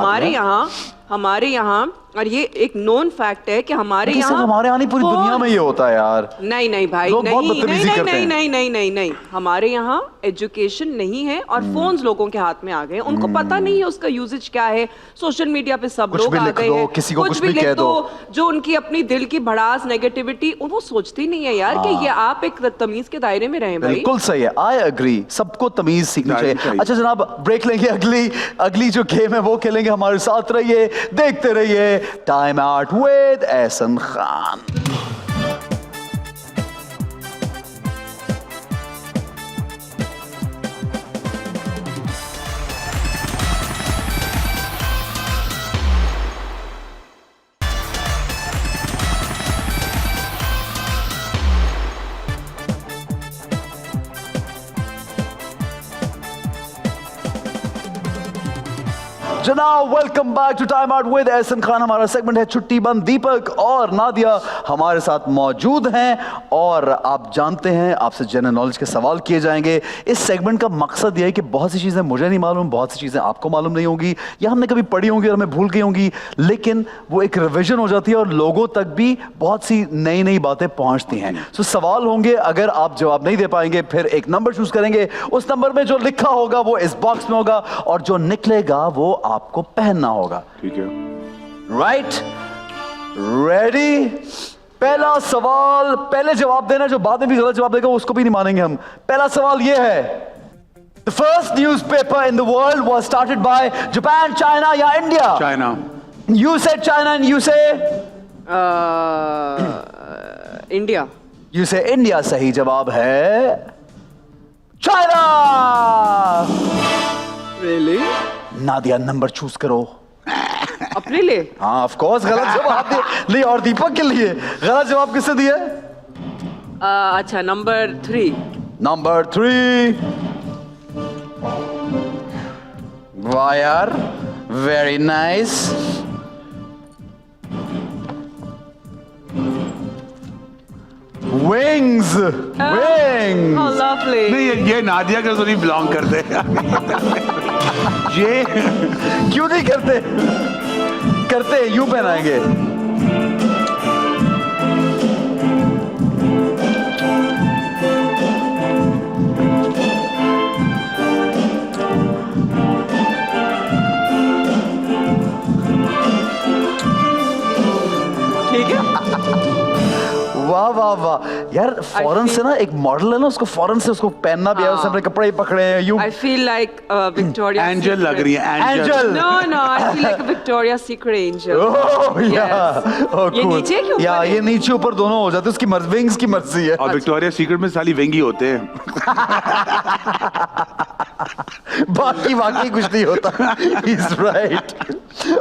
हमारे यहाँ और ये एक नोन फैक्ट है कि हमारे लेकिन सिर्फ यहाँ हमारे यहाँ नहीं, पूरी दुनिया में ये होता है यार। नहीं भाई, लोग बहुत नहीं बदतमीजी नहीं करते नहीं हैं। नहीं नहीं नहीं नहीं हमारे यहाँ एजुकेशन नहीं है और फोन्स लोगों के हाथ में आ गए हैं, उनको पता नहीं है उसका यूजेज क्या है। सोशल मीडिया पे सब कुछ लोग भी आ लिख गए दो, हैं, किसी को कुछ भी लिख कह दो। जो उनकी अपनी दिल की भड़ास नेगेटिविटी, वो सोचते ही नहीं है यार कि ये आप एक तमीज के दायरे में रहें भाई। बिल्कुल सही है, आई एग्री, सबको तमीज सीखनी चाहिए। चाहिए। अच्छा जनाब, ब्रेक लेंगे, अगली जो गेम है वो खेलेंगे। हमारे साथ रहिए, देखते रहिए time out with Ehsan Khan. जनाब welcome back to time out with Ehsan Khan. हमारा सेगमेंट है छुट्टी बंद। दीपक और नादिया हमारे साथ मौजूद हैं और आप जानते हैं आपसे जनरल नॉलेज के सवाल किए जाएंगे। इस सेगमेंट का मकसद यह है कि बहुत सी चीज़ें मुझे नहीं मालूम, बहुत सी चीज़ें आपको मालूम नहीं होंगी या हमने कभी पढ़ी होंगी और हमें भूल गई होंगी, लेकिन वो एक रिविजन हो जाती है और लोगों तक भी बहुत सी नई नई बातें पहुंचती हैं। सो सवाल होंगे, अगर आप जवाब नहीं दे पाएंगे फिर एक नंबर चूज करेंगे, उस नंबर में जो लिखा होगा वो इस बॉक्स में होगा और जो निकलेगा वो आपको पहनना होगा। ठीक है, राइट, रेडी? पहला सवाल, पहले जवाब देना, जो बाद में भी गलत जवाब देगा उसको भी नहीं मानेंगे हम। पहला सवाल ये है, the first newspaper in the world was started by Japan, China या India? China. You said China and you say India. You say India. सही जवाब है China. Really? Nadia number choose करो। अपने लिए? हाँ ऑफ कोर्स, गलत जवाब दिए और दीपक के लिए गलत जवाब किसने दिया? अच्छा, नंबर 3। नंबर 3। वाह यार, very nice. Wings, wings. How lovely. नहीं, ये नादिया का तो नहीं बिलोंग करते। ये क्यों नहीं करते? करते, यूं पहनाएंगे। ठीक है। वाह वाह वाह यार, फौरन से ना एक मॉडल है ना, उसको फौरन से उसको पहनना भी है, उसने अपने कपड़े ही पकड़े हैं यूं। I feel like Victoria's angel लग रही है, angel. No, I feel like a Victoria's Secret angel. ओह या, ओह ये cool। नीचे के ऊपर या है? ये नीचे ऊपर दोनों हो जाते हैं, उसकी मर्जी, विंग्स की मर्जी है। और विक्टोरिया सीक्रेट में साली विंगी होते हैं। बाकी कुछ नहीं होता। He's right।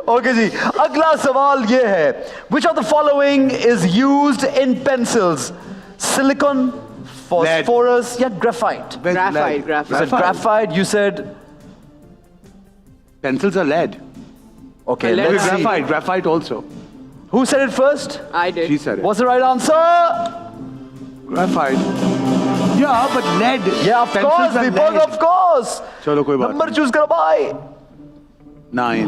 ओके जी, अगला सवाल ये है, which of the following is used in pencils? Silicon, phosphorus या graphite? Graphite, You said graphite, you said Pencils are lead. okay, Lead. let's see. Graphite also. Who said it first? I did. She said it. What's the right answer? Graphite. Yeah, but lead. Yeah, of Pencils course, are Deepak, lead. of course. चलो कोई बात number नहीं। Choose करो भाई। 9.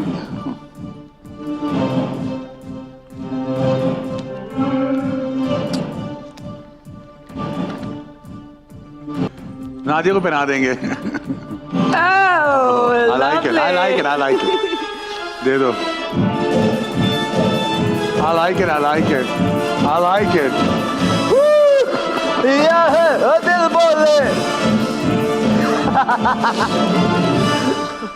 नादिया को पहना देंगे। Oh, I like it. I like it. I like it. दे दो। I like it. I like it. I like it. यह है दिल बोले।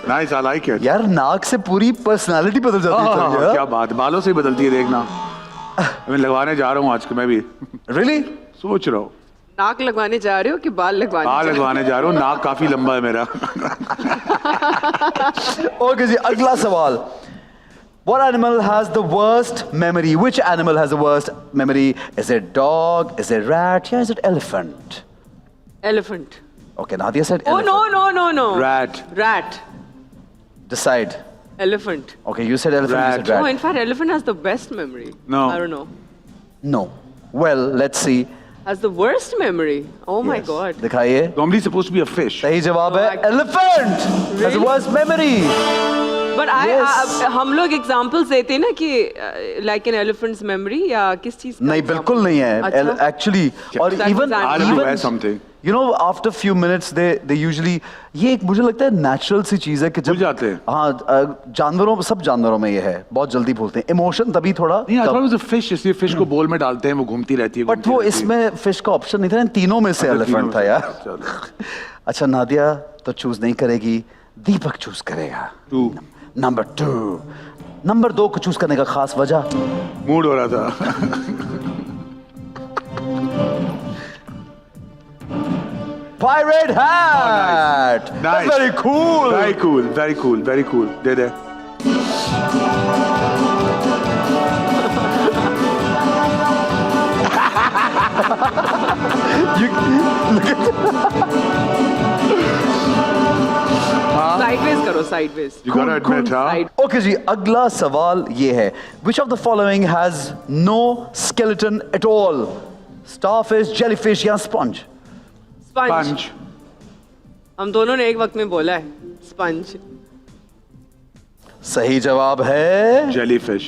Nice. I like it. यार नाक से पूरी पर्सनालिटी बदल जाती है हाँ, क्या बात, बालों से ही बदलती है, देखना। मैं लगवाने जा रहा हूँ आज के, मैं भी रियली सोच रहा हूँ। नाक लगवाने जा रहे हो कि बाल लगवाने बाल जा रहे हो? लगवाने जा रहा हूँ, नाक काफी लंबा है मेरा। ओके जी, अगला सवाल। What animal has the worst memory? Which animal has the worst memory? Is it dog? Is it rat? Yeah, is it elephant? Elephant. Okay, Nadia said Oh elephant. no. Rat. Rat. Decide. Elephant. Okay, you said elephant. Rat. You said rat. No, in fact, elephant has the best memory. No. I don't know. No. Well, let's see. Has the worst memory. Oh my Yes. God. दिखाइए। Normally supposed to be a fish. सही जवाब Oh, है I- elephant has the Really? worst memory. But Yes. हम लोग examples देते हैं ना कि like an elephant's memory या किस चीज का नहीं, example? बिल्कुल नहीं है अच्छा? एक्चुअली। और That even is I'll Even- wear something. You know after few minutes they usually, ये एक मुझे लगता है नेचुरल सी चीज है कि जब भूल जाते हैं। हाँ, जानवरों, सब जानवरों में ये है, बहुत जल्दी भूलते हैं। इमोशन तभी थोड़ा नहीं, I thought it was a fish, इसलिए फिश को बोल में डालते हैं, वो घूमती रहती है। बट वो इसमें फिश का ऑप्शन नहीं था, इन तीनों में से अच्छा, एलिफेंट तीनों था में से। यार। चलो। अच्छा, नादिया तो चूज नहीं करेगी, दीपक चूज करेगा। 2. नंबर 2। नंबर 2 को चूज करने का खास वजह? मूड हो रहा था। Pirate hat. Nice. That's very cool. Very cool, very cool, very cool. They they. Sideways करो, करो sideways. You gotta admit, huh? Side. Okay जी, अगला सवाल ये है, which of the following has no skeleton at all? Starfish, jellyfish या sponge? Sponge. Punch. हम दोनों ने एक वक्त में बोला है sponge. सही जवाब है Jellyfish.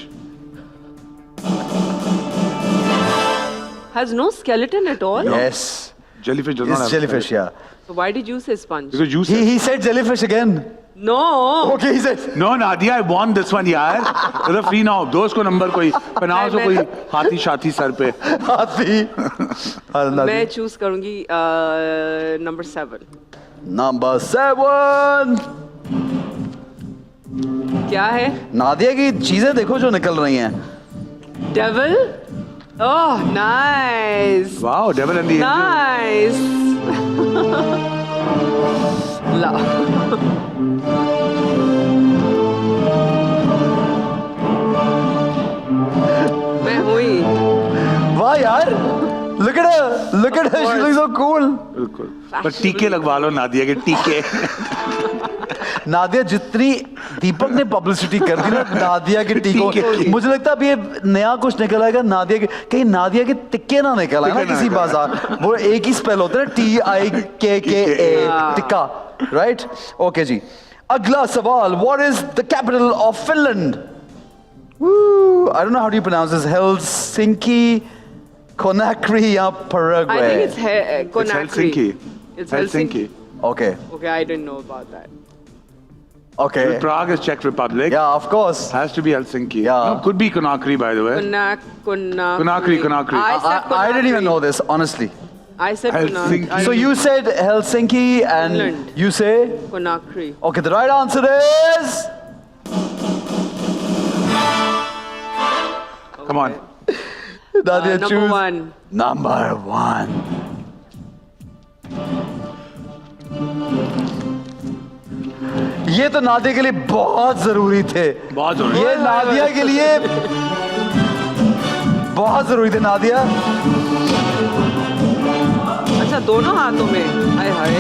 Has no skeleton at all. Yes, Jellyfish does not it's have jellyfish skeleton. या So why did you say sponge? Because you said. he said jellyfish again. No. Okay, he said No, Nadia, I won this one, यार. It's free now. दोस्त को number कोई पहनाओ तो कोई हाथी शाथी sir पे. हाथी. मैं चूज करूंगी नंबर 7. नंबर 7. क्या है? नादिया की चीजें देखो जो निकल रही हैं. Devil. Oh, nice. Wow, devil and the angel. Nice. La. मैं हुई. वाह यार, look at her, she looks so cool. बिल्कुल. पर टीके लगवा लो नादिया के टीके. नादिया जितनी दीपक ने पब्लिसिटी कर दी ना नादिया के टीकों, मुझे लगता है अब ये नया कुछ निकल आएगा नादिया के, कहीं नादिया के टिक्के ना निकल आए ना किसी बाजार. वो एक ही स्पेल होता है ना, TIKKA, टिक्का, राइट? ओके जी, अगला सवाल. What is the capital of Finland? I don't know how do you pronounce this. Helsinki, Conakry या Paraguay? I think it's It's Conakry. Helsinki. It's Helsinki. Okay. Okay, I didn't know about that. Okay. Prague is Czech Republic. Yeah, of course. Has to be Helsinki. Yeah. No, could be Conakry, by the way. Conakry. Conakry. I said Conakry. I didn't even know this, honestly. I said Helsinki. Conakry. So you said Helsinki and Finland. you say? Conakry. Okay, the right answer is... Come on. Nadia, Number choose. 1. Number 1. ये तो नादिया के लिए बहुत जरूरी थे. बहुत जरूरी. ये नादिया के लिए बहुत जरूरी थे नादिया. अच्छा, दोनों हाथों में. हाय हाय.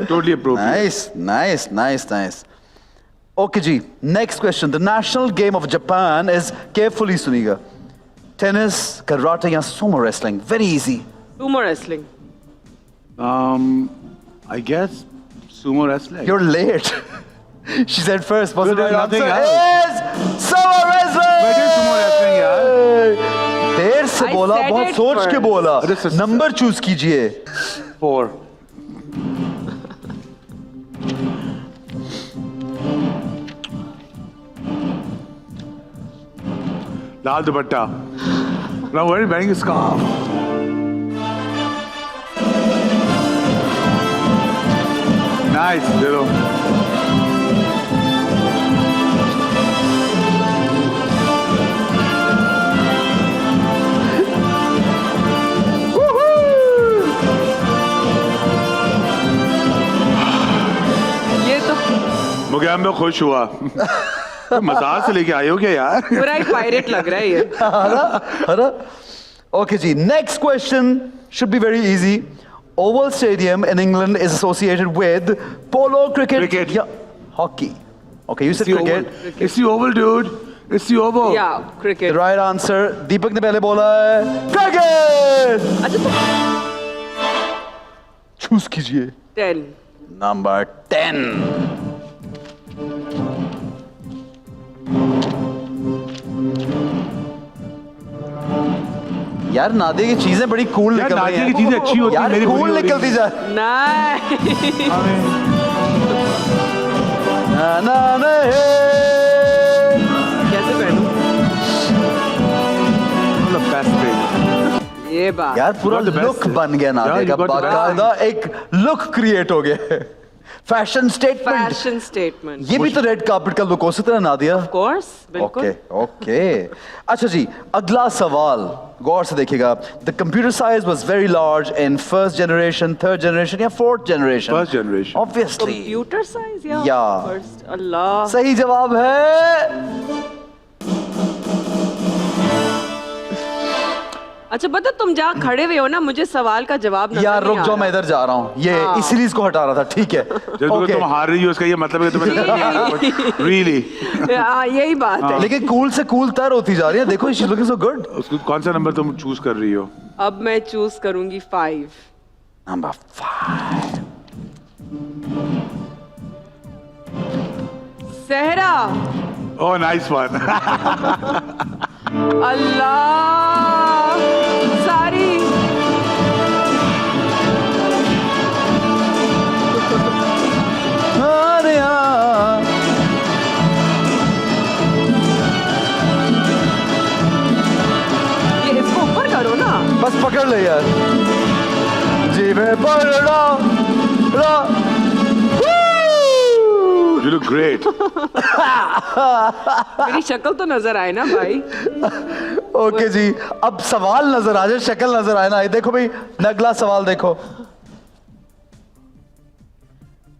Totally appropriate. Nice. Okay ji, next question. The national game of Japan is, carefully सुनिएगा, tennis, karate या sumo wrestling. Very easy. Sumo wrestling. I guess sumo wrestling. You're late. She said first. What's the There's right nothing answer? Is sumo wrestling. But it is sumo wrestling, यार. देर से I बोला, said बहुत it सोच के first. बोला. अरे सच- number choose कीजिए. 4. लाल दुपट्टा. Now where are you wearing a scarf? Nice, little. ये तो मुगैम्बो खुश हुआ. मजाक से लेके आए हो क्या यार? पूरा एक पायरेट लग रहा है ये. Hara? Okay ji, next question should be very easy. Oval Stadium in England is associated with polo, cricket, yeah, hockey. Okay, you said It's the cricket. oval. It's the oval, dude. It's the oval. Yeah, The cricket. right answer. Deepak ने पहले बोला है cricket. अच्छा तो Choose कीजिए. 10. Number 10. यार नादिया की चीजें बड़ी कूल यार निकल रही नादिया हैं. की चीजें अच्छी होती हैं, यार मेरी बुरी कूल हो रही निकलती है. जा. Nice. ना ना ना हे. कैसे पहनूं? मतलब best thing. ये बात. यार पूरा Got the best look thing. बन गया Yeah, नादिया you का, got the best बाकायदा एक लुक क्रिएट हो गया. Fashion statement, fashion statement. ये भी तो रेड कार्पेट का लुक हो सकता है नादिया। ऑफ कोर्स, बिल्कुल। ओके ओके, अच्छा जी, अगला सवाल गौर से देखिएगा। The computer size was very large in first generation, third generation या fourth generation? First generation. Obviously computer size या Yeah. फर्स्ट? अल्लाह, सही जवाब है। अच्छा पता, तुम जहाँ खड़े हुए हो ना, मुझे सवाल का जवाब नजर यार नहीं रुक आ जाओ, मैं रहा। इधर जा रहा हूँ, ये हाँ। इसीलिए इसको हटा रहा था, ठीक है। जब Okay. तुम हार रही हो इसका ये मतलब है कि तुम्हें रियली हाँ, यही बात है। लेकिन कूल से कूल तर होती जा रही है, देखो शी लुकिंग सो गुड। उसको कौन सा नंबर तुम चूज कर रही हो? अब मैं चूज करूंगी 5। नंबर 5, सहरा। Oh nice one. अल्लाह, सारी अरे हाँ। ये इसको ऊपर करो ना। बस पकड़ ले यार, जी मैं पढ़ रहा। You look great. मेरी शक्ल तो नजर आए ना भाई। ओके जी, अब सवाल नजर आ जाए, शक्ल नजर आए ना। ये देखो भाई, अगला सवाल देखो।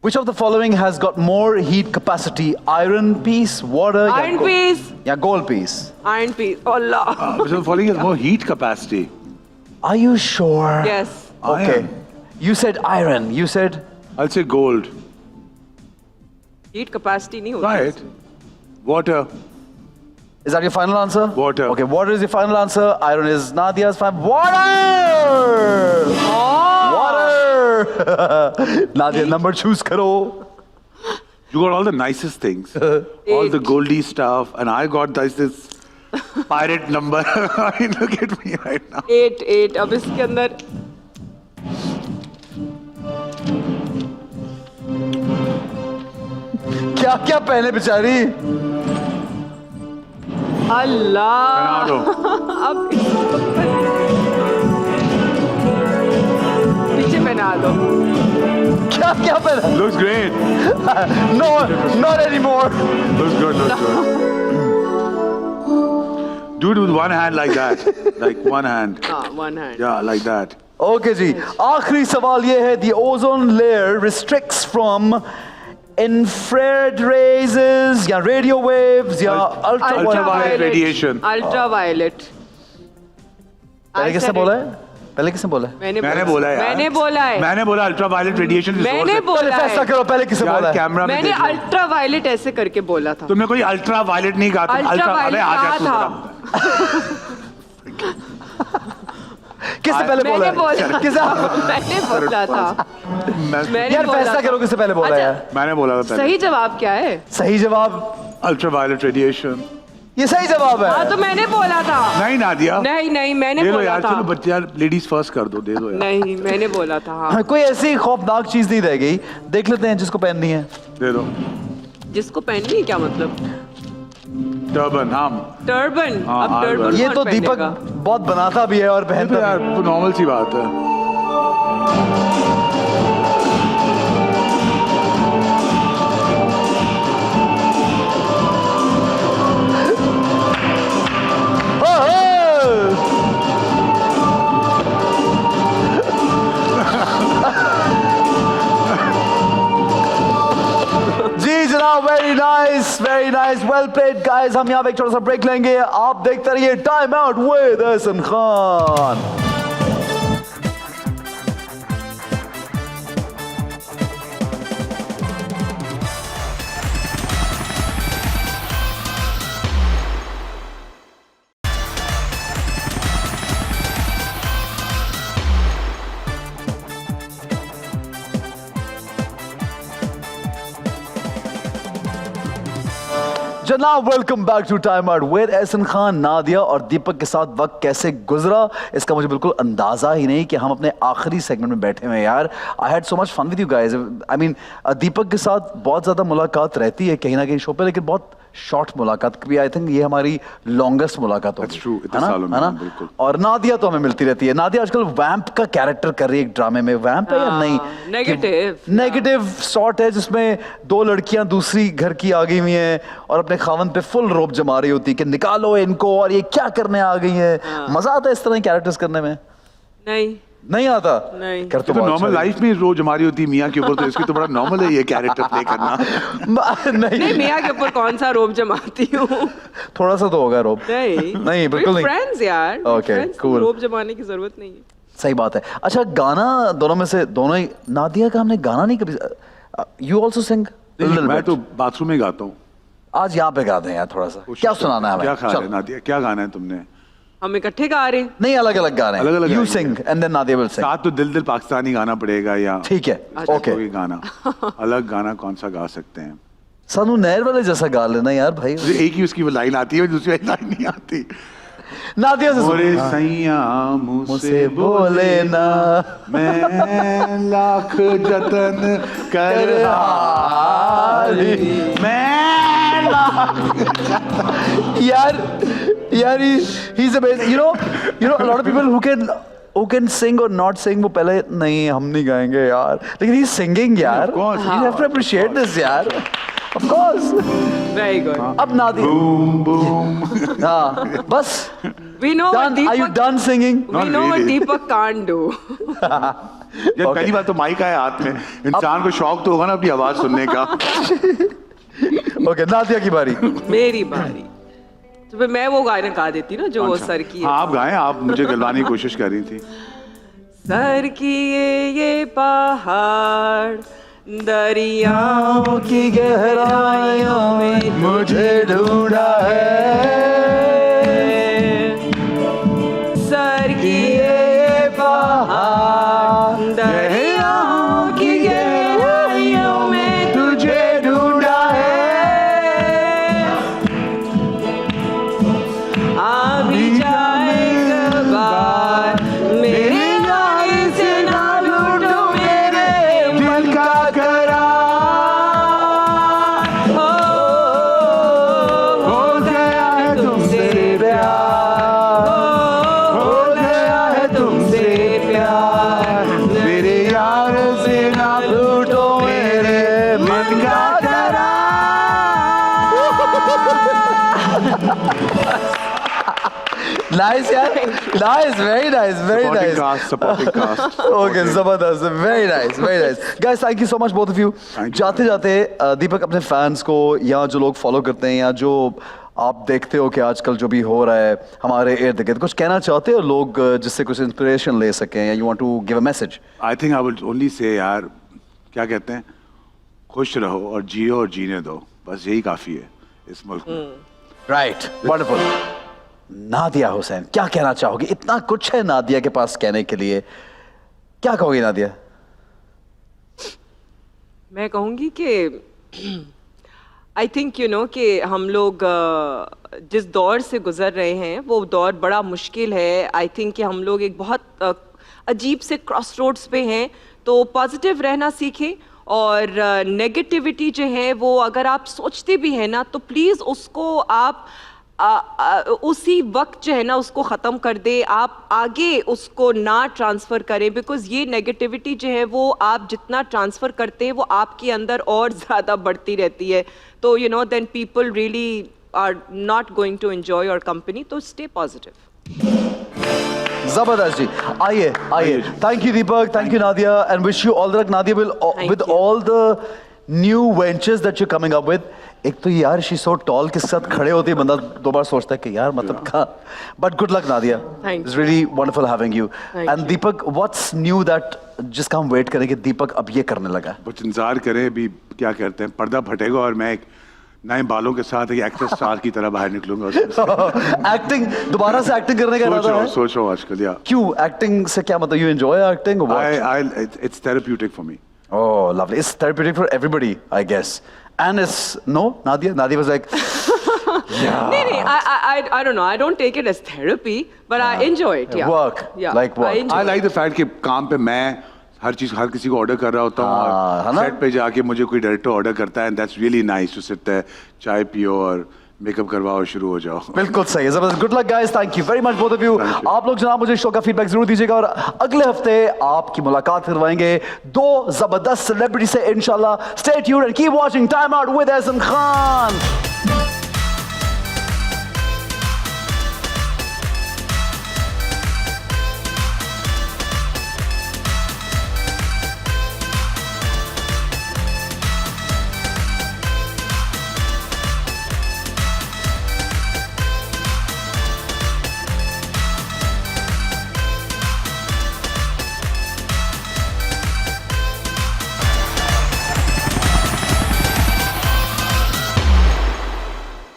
Which of the following has got more heat capacity? Iron piece, water, या Iron piece. या gold piece? Iron piece. Allah. Which of the following has more heat capacity? Are you sure? Yes. Okay. Iron. You said iron. You said I'll say gold. Heat capacity नहीं होती। Right. Water. is that your final answer? Water. Okay, water is your final answer. Iron is Nadia's final. Water. Water. Nadia, number choose karo. You got all the nicest things. All the 8. goldy stuff. And I got this pirate number. I mean, look at me right now. 8। अब इसके अंदर क्या क्या पहने बेचारी। अल्लाह। बना दो। अब पीछे बना दो। क्या क्या पहना? Looks great. No, not anymore. Looks good, looks good. Do it with one hand like that. Like one hand. हाँ, one hand. Yeah, like that. Okay जी, आखिरी सवाल ये है, the ozone layer restricts from infrared rays या radio waves या Ultraviolet radiation. Ultraviolet. पहले किसने बोला है? पहले किसने बोला है? मैंने बोला है यार। मैंने बोला है। मैंने बोला अल्ट्रावायलेट रेडिएशन मैंने पहले बोला फैसला है। करो, पहले किसने बोला है? कैमरा में मैंने देखो। अल्ट्रावायलेट ऐसे करके बोला था। तुमने कोई अल्ट्रावायलेट नहीं कहा। तुम अल्ट्रावायलेट अबे आ जा तू कहा जरा। किसने पहले बोला मैंने है? बोला किसने? मैंने बोला था। मैंने यार बोला फैसला था। करो किसने पहले बोला अच्छा, है? मैंने बोला था पहले। सही जवाब क्या है? सही जवाब अल्ट्रावायलेट रेडिएशन। ये सही जवाब हाँ, है। तो मैंने बोला था। नहीं नादिया। नहीं, मैंने दे दो बोला यार, था। चलो बच्चे यार, लेडीज फर्स्ट कर दो, दे दो यार। नहीं, मैंने बोला था। हाँ, कोई ऐसी खौफनाक चीज नहीं रह गई, देख लेते हैं जिसको पहननी है। दे दो। जिसको पहननी है क्या मतलब? टर्बन, हम। टर्बन। हाँ, अब हाँ, टर्बन ये कौन तो दीपक पहनेगा? बहुत बनाता भी है और ये तो पहनता यार भी। नॉर्मल सी बात है। जी जनाब, very nice, well played guys. हम यहाँ पे एक छोटा सा ब्रेक लेंगे, आप देखते रहिए time out with Ehsan Khan. जनाब welcome back to time out with Ehsan Khan. Nadia और दीपक के साथ वक्त कैसे गुजरा इसका मुझे बिल्कुल अंदाजा ही नहीं कि हम अपने आखिरी सेगमेंट में बैठे हुए हैं यार। I had so much fun with you guys. I mean Deepak के साथ बहुत ज़्यादा मुलाकात रहती है कहीं ना कहीं शो पे, लेकिन बहुत शॉर्ट मुलाकात कभी, आई थिंक ये हमारी लॉन्गेस्ट मुलाकात होगी। That's true, इतने सालों में, है ना? बिल्कुल। और नादिया तो हमें मिलती रहती है। नादिया आजकल वैम्प का कैरेक्टर कर रही है एक ड्रामे में। वैम्प है या नहीं? नेगेटिव सॉर्ट है जिसमें दो लड़कियां दूसरी घर की आ गई हुई हैं और अपने खावन पे फुल रोब जमा रही होती है कि निकालो इनको और ये क्या करने आ गई है। मजा आता है इस तरह के कैरेक्टर्स करने में? नहीं आता? नहीं। कर तो बहुत नॉर्मल अच्छा लाइफ में रोज हमारी होती है मियाँ के ऊपर, तो इसकी तो बड़ा नॉर्मल है ये कैरेक्टर प्ले करना। नहीं, मियाँ के ऊपर कौन सा रोब जमाती हूँ? थोड़ा सा तो होगा रोब। नहीं, बिल्कुल नहीं। फ्रेंड्स यार, Okay, friends, cool. रोब जमाने की जरूरत नहीं है। सही बात है। अच्छा, गाना दोनों में से दोनों ही, नादिया का हमने गाना नहीं कभी। यू ऑल्सो सिंग? मैं तो बाथरूम में गाता हूँ। आज यहाँ पे गाते हैं यार थोड़ा सा। क्या सुनाना है हमें? क्या खा रहे चलो। नादिया, क्या गाना है तुमने? हम इकट्ठे गा रहे हैं। नहीं, अलग अलग गाने। अलग-अलग यू गाएंगे। Sing and then Nadia will sing. साथ तो दिल दिल पाकिस्तानी गाना पड़ेगा या ठीक है, ओके। कोई गाना अलग गाना कौन सा गा सकते हैं? सानू नहर वाले जैसा गा लेना यार भाई। मुझे एक ही उसकी वो लाइन आती है, दूसरी लाइन नहीं आती। नादिया से मोरे सुन। सैया मुझसे मुझसे बोले ना, मैं लाख जतन कर हारी, मैं यार he's amazing. You know a lot of people who can sing or not sing, वो पहले नहीं हम नहीं गाएंगे यार, लेकिन he's singing यार। Of course, You have to appreciate this यार। Of course। Very good. अब नादिया। Boom boom. हाँ, बस। We know what Done? Are you Deepak. done singing? We Not know what really. Deepak can't do. यार पहली बात तो mic है हाथ में, इंसान को शौक तो होगा ना अपनी आवाज सुनने का। Okay, नादिया की बारी। मेरी बारी। तो फिर मैं वो गाना गा देती ना जो वो अच्छा। सर की है। हाँ, आप गाएं, आप मुझे गलवाने की कोशिश कर रही थी। सर की ये पहाड़ दरियाओं की गहराइयों में मुझे ढूंढा है। सर की ये पहाड़ दरियाओं की गहराइयों में तुझे ढूंढा है। आ भी जाएगा बार मेरे आगे से ना लूटो मेरे दिल का करार हो गया है तुमसे प्यार, हो गया है तुमसे प्यार, मेरे यार से ना लूटो मेरे मन का Nice, यार. Nice, very nice, very Supporting nice. cast, supporting cast. Okay, जबरदस्त, very nice, very nice. Guys, thank you so much both of you. Thank you. जाते जाते दीपक अपने फैंस को या जो लोग फॉलो करते हैं या जो आप देखते हो कि आजकल जो भी हो रहा है हमारे इर्द गिर्द, कुछ कहना चाहते हो लोग जिससे कुछ इंस्पिरेशन ले सकें या you want to give a message? I think I will only say यार, क्या कहते हैं, खुश रहो और जियो और जीने दो, बस यही काफी है इस मुल्क में। Right, wonderful. नादिया हुसैन, क्या कहना चाहोगी? इतना कुछ है नादिया के पास कहने के लिए, क्या कहोगी नादिया? मैं कहूँगी कि आई थिंक कि हम लोग जिस दौर से गुजर रहे हैं वो दौर बड़ा मुश्किल है। आई थिंक कि हम लोग एक बहुत अजीब से क्रॉस रोड्स पे हैं, तो पॉजिटिव रहना सीखें और नेगेटिविटी जो है वो अगर आप सोचते भी हैं ना तो प्लीज़ उसको आप उसी वक्त जो है ना उसको ख़त्म कर दे, आप आगे उसको ना ट्रांसफ़र करें, बिकॉज़ ये नेगेटिविटी जो है वो आप जितना ट्रांसफ़र करते हैं वो आपके अंदर और ज़्यादा बढ़ती रहती है। तो then people really are not going to enjoy your company, तो स्टे पॉजिटिव। जबरदस्त जी, आइए आइए। Thank you Deepak, thank you Nadia, and wish you all the luck Nadia with all the new ventures that you coming up with. एक तो यार she so tall, के साथ खड़े होते ही बंदा दो बार सोचता है कि यार मतलब का, but good luck Nadia, it's really wonderful having you. And Deepak, what's knew that जिसका हम वेट करें कि दीपक अब ये करने लगा? कुछ इंतजार करें, अभी क्या कहते हैं, पर्दा फटेगा और मैं एक नए बालों के साथ एक एक्टर स्टार की तरह बाहर निकलूंगा। एक्टिंग, दोबारा से एक्टिंग करने का इरादा है? सोच रहा हूँ आजकल। या क्यों, एक्टिंग से क्या मतलब? You enjoy acting? It's therapeutic for me. Oh, lovely. It's therapeutic for everybody, I guess. And it's, no, Nadia was like, नहीं, I don't know. I don't take it as therapy, but I enjoy it. Yeah. Work. Yeah. Like what? I enjoy I like the fact कि काम पे मैं हर चीज हर किसी को order कर रहा होता हूँ हाँ, है और ना? सेट पे जाके मुझे कोई डायरेक्टर ऑर्डर करता है and that's really nice to sit there, चाय पियो और मेकअप करवाओ और शुरू हो जाओ। बिल्कुल सही है, जबरदस्त। Good luck guys, thank you very much both of you. Thank you. आप लोग जनाब मुझे शो का फीडबैक जरूर दीजिएगा और अगले हफ्ते आपकी मुलाकात करवाएंगे दो जबरदस्त सेलिब्रिटी से इंशाल्लाह। Stay tuned and keep watching time out with Ehsan Khan.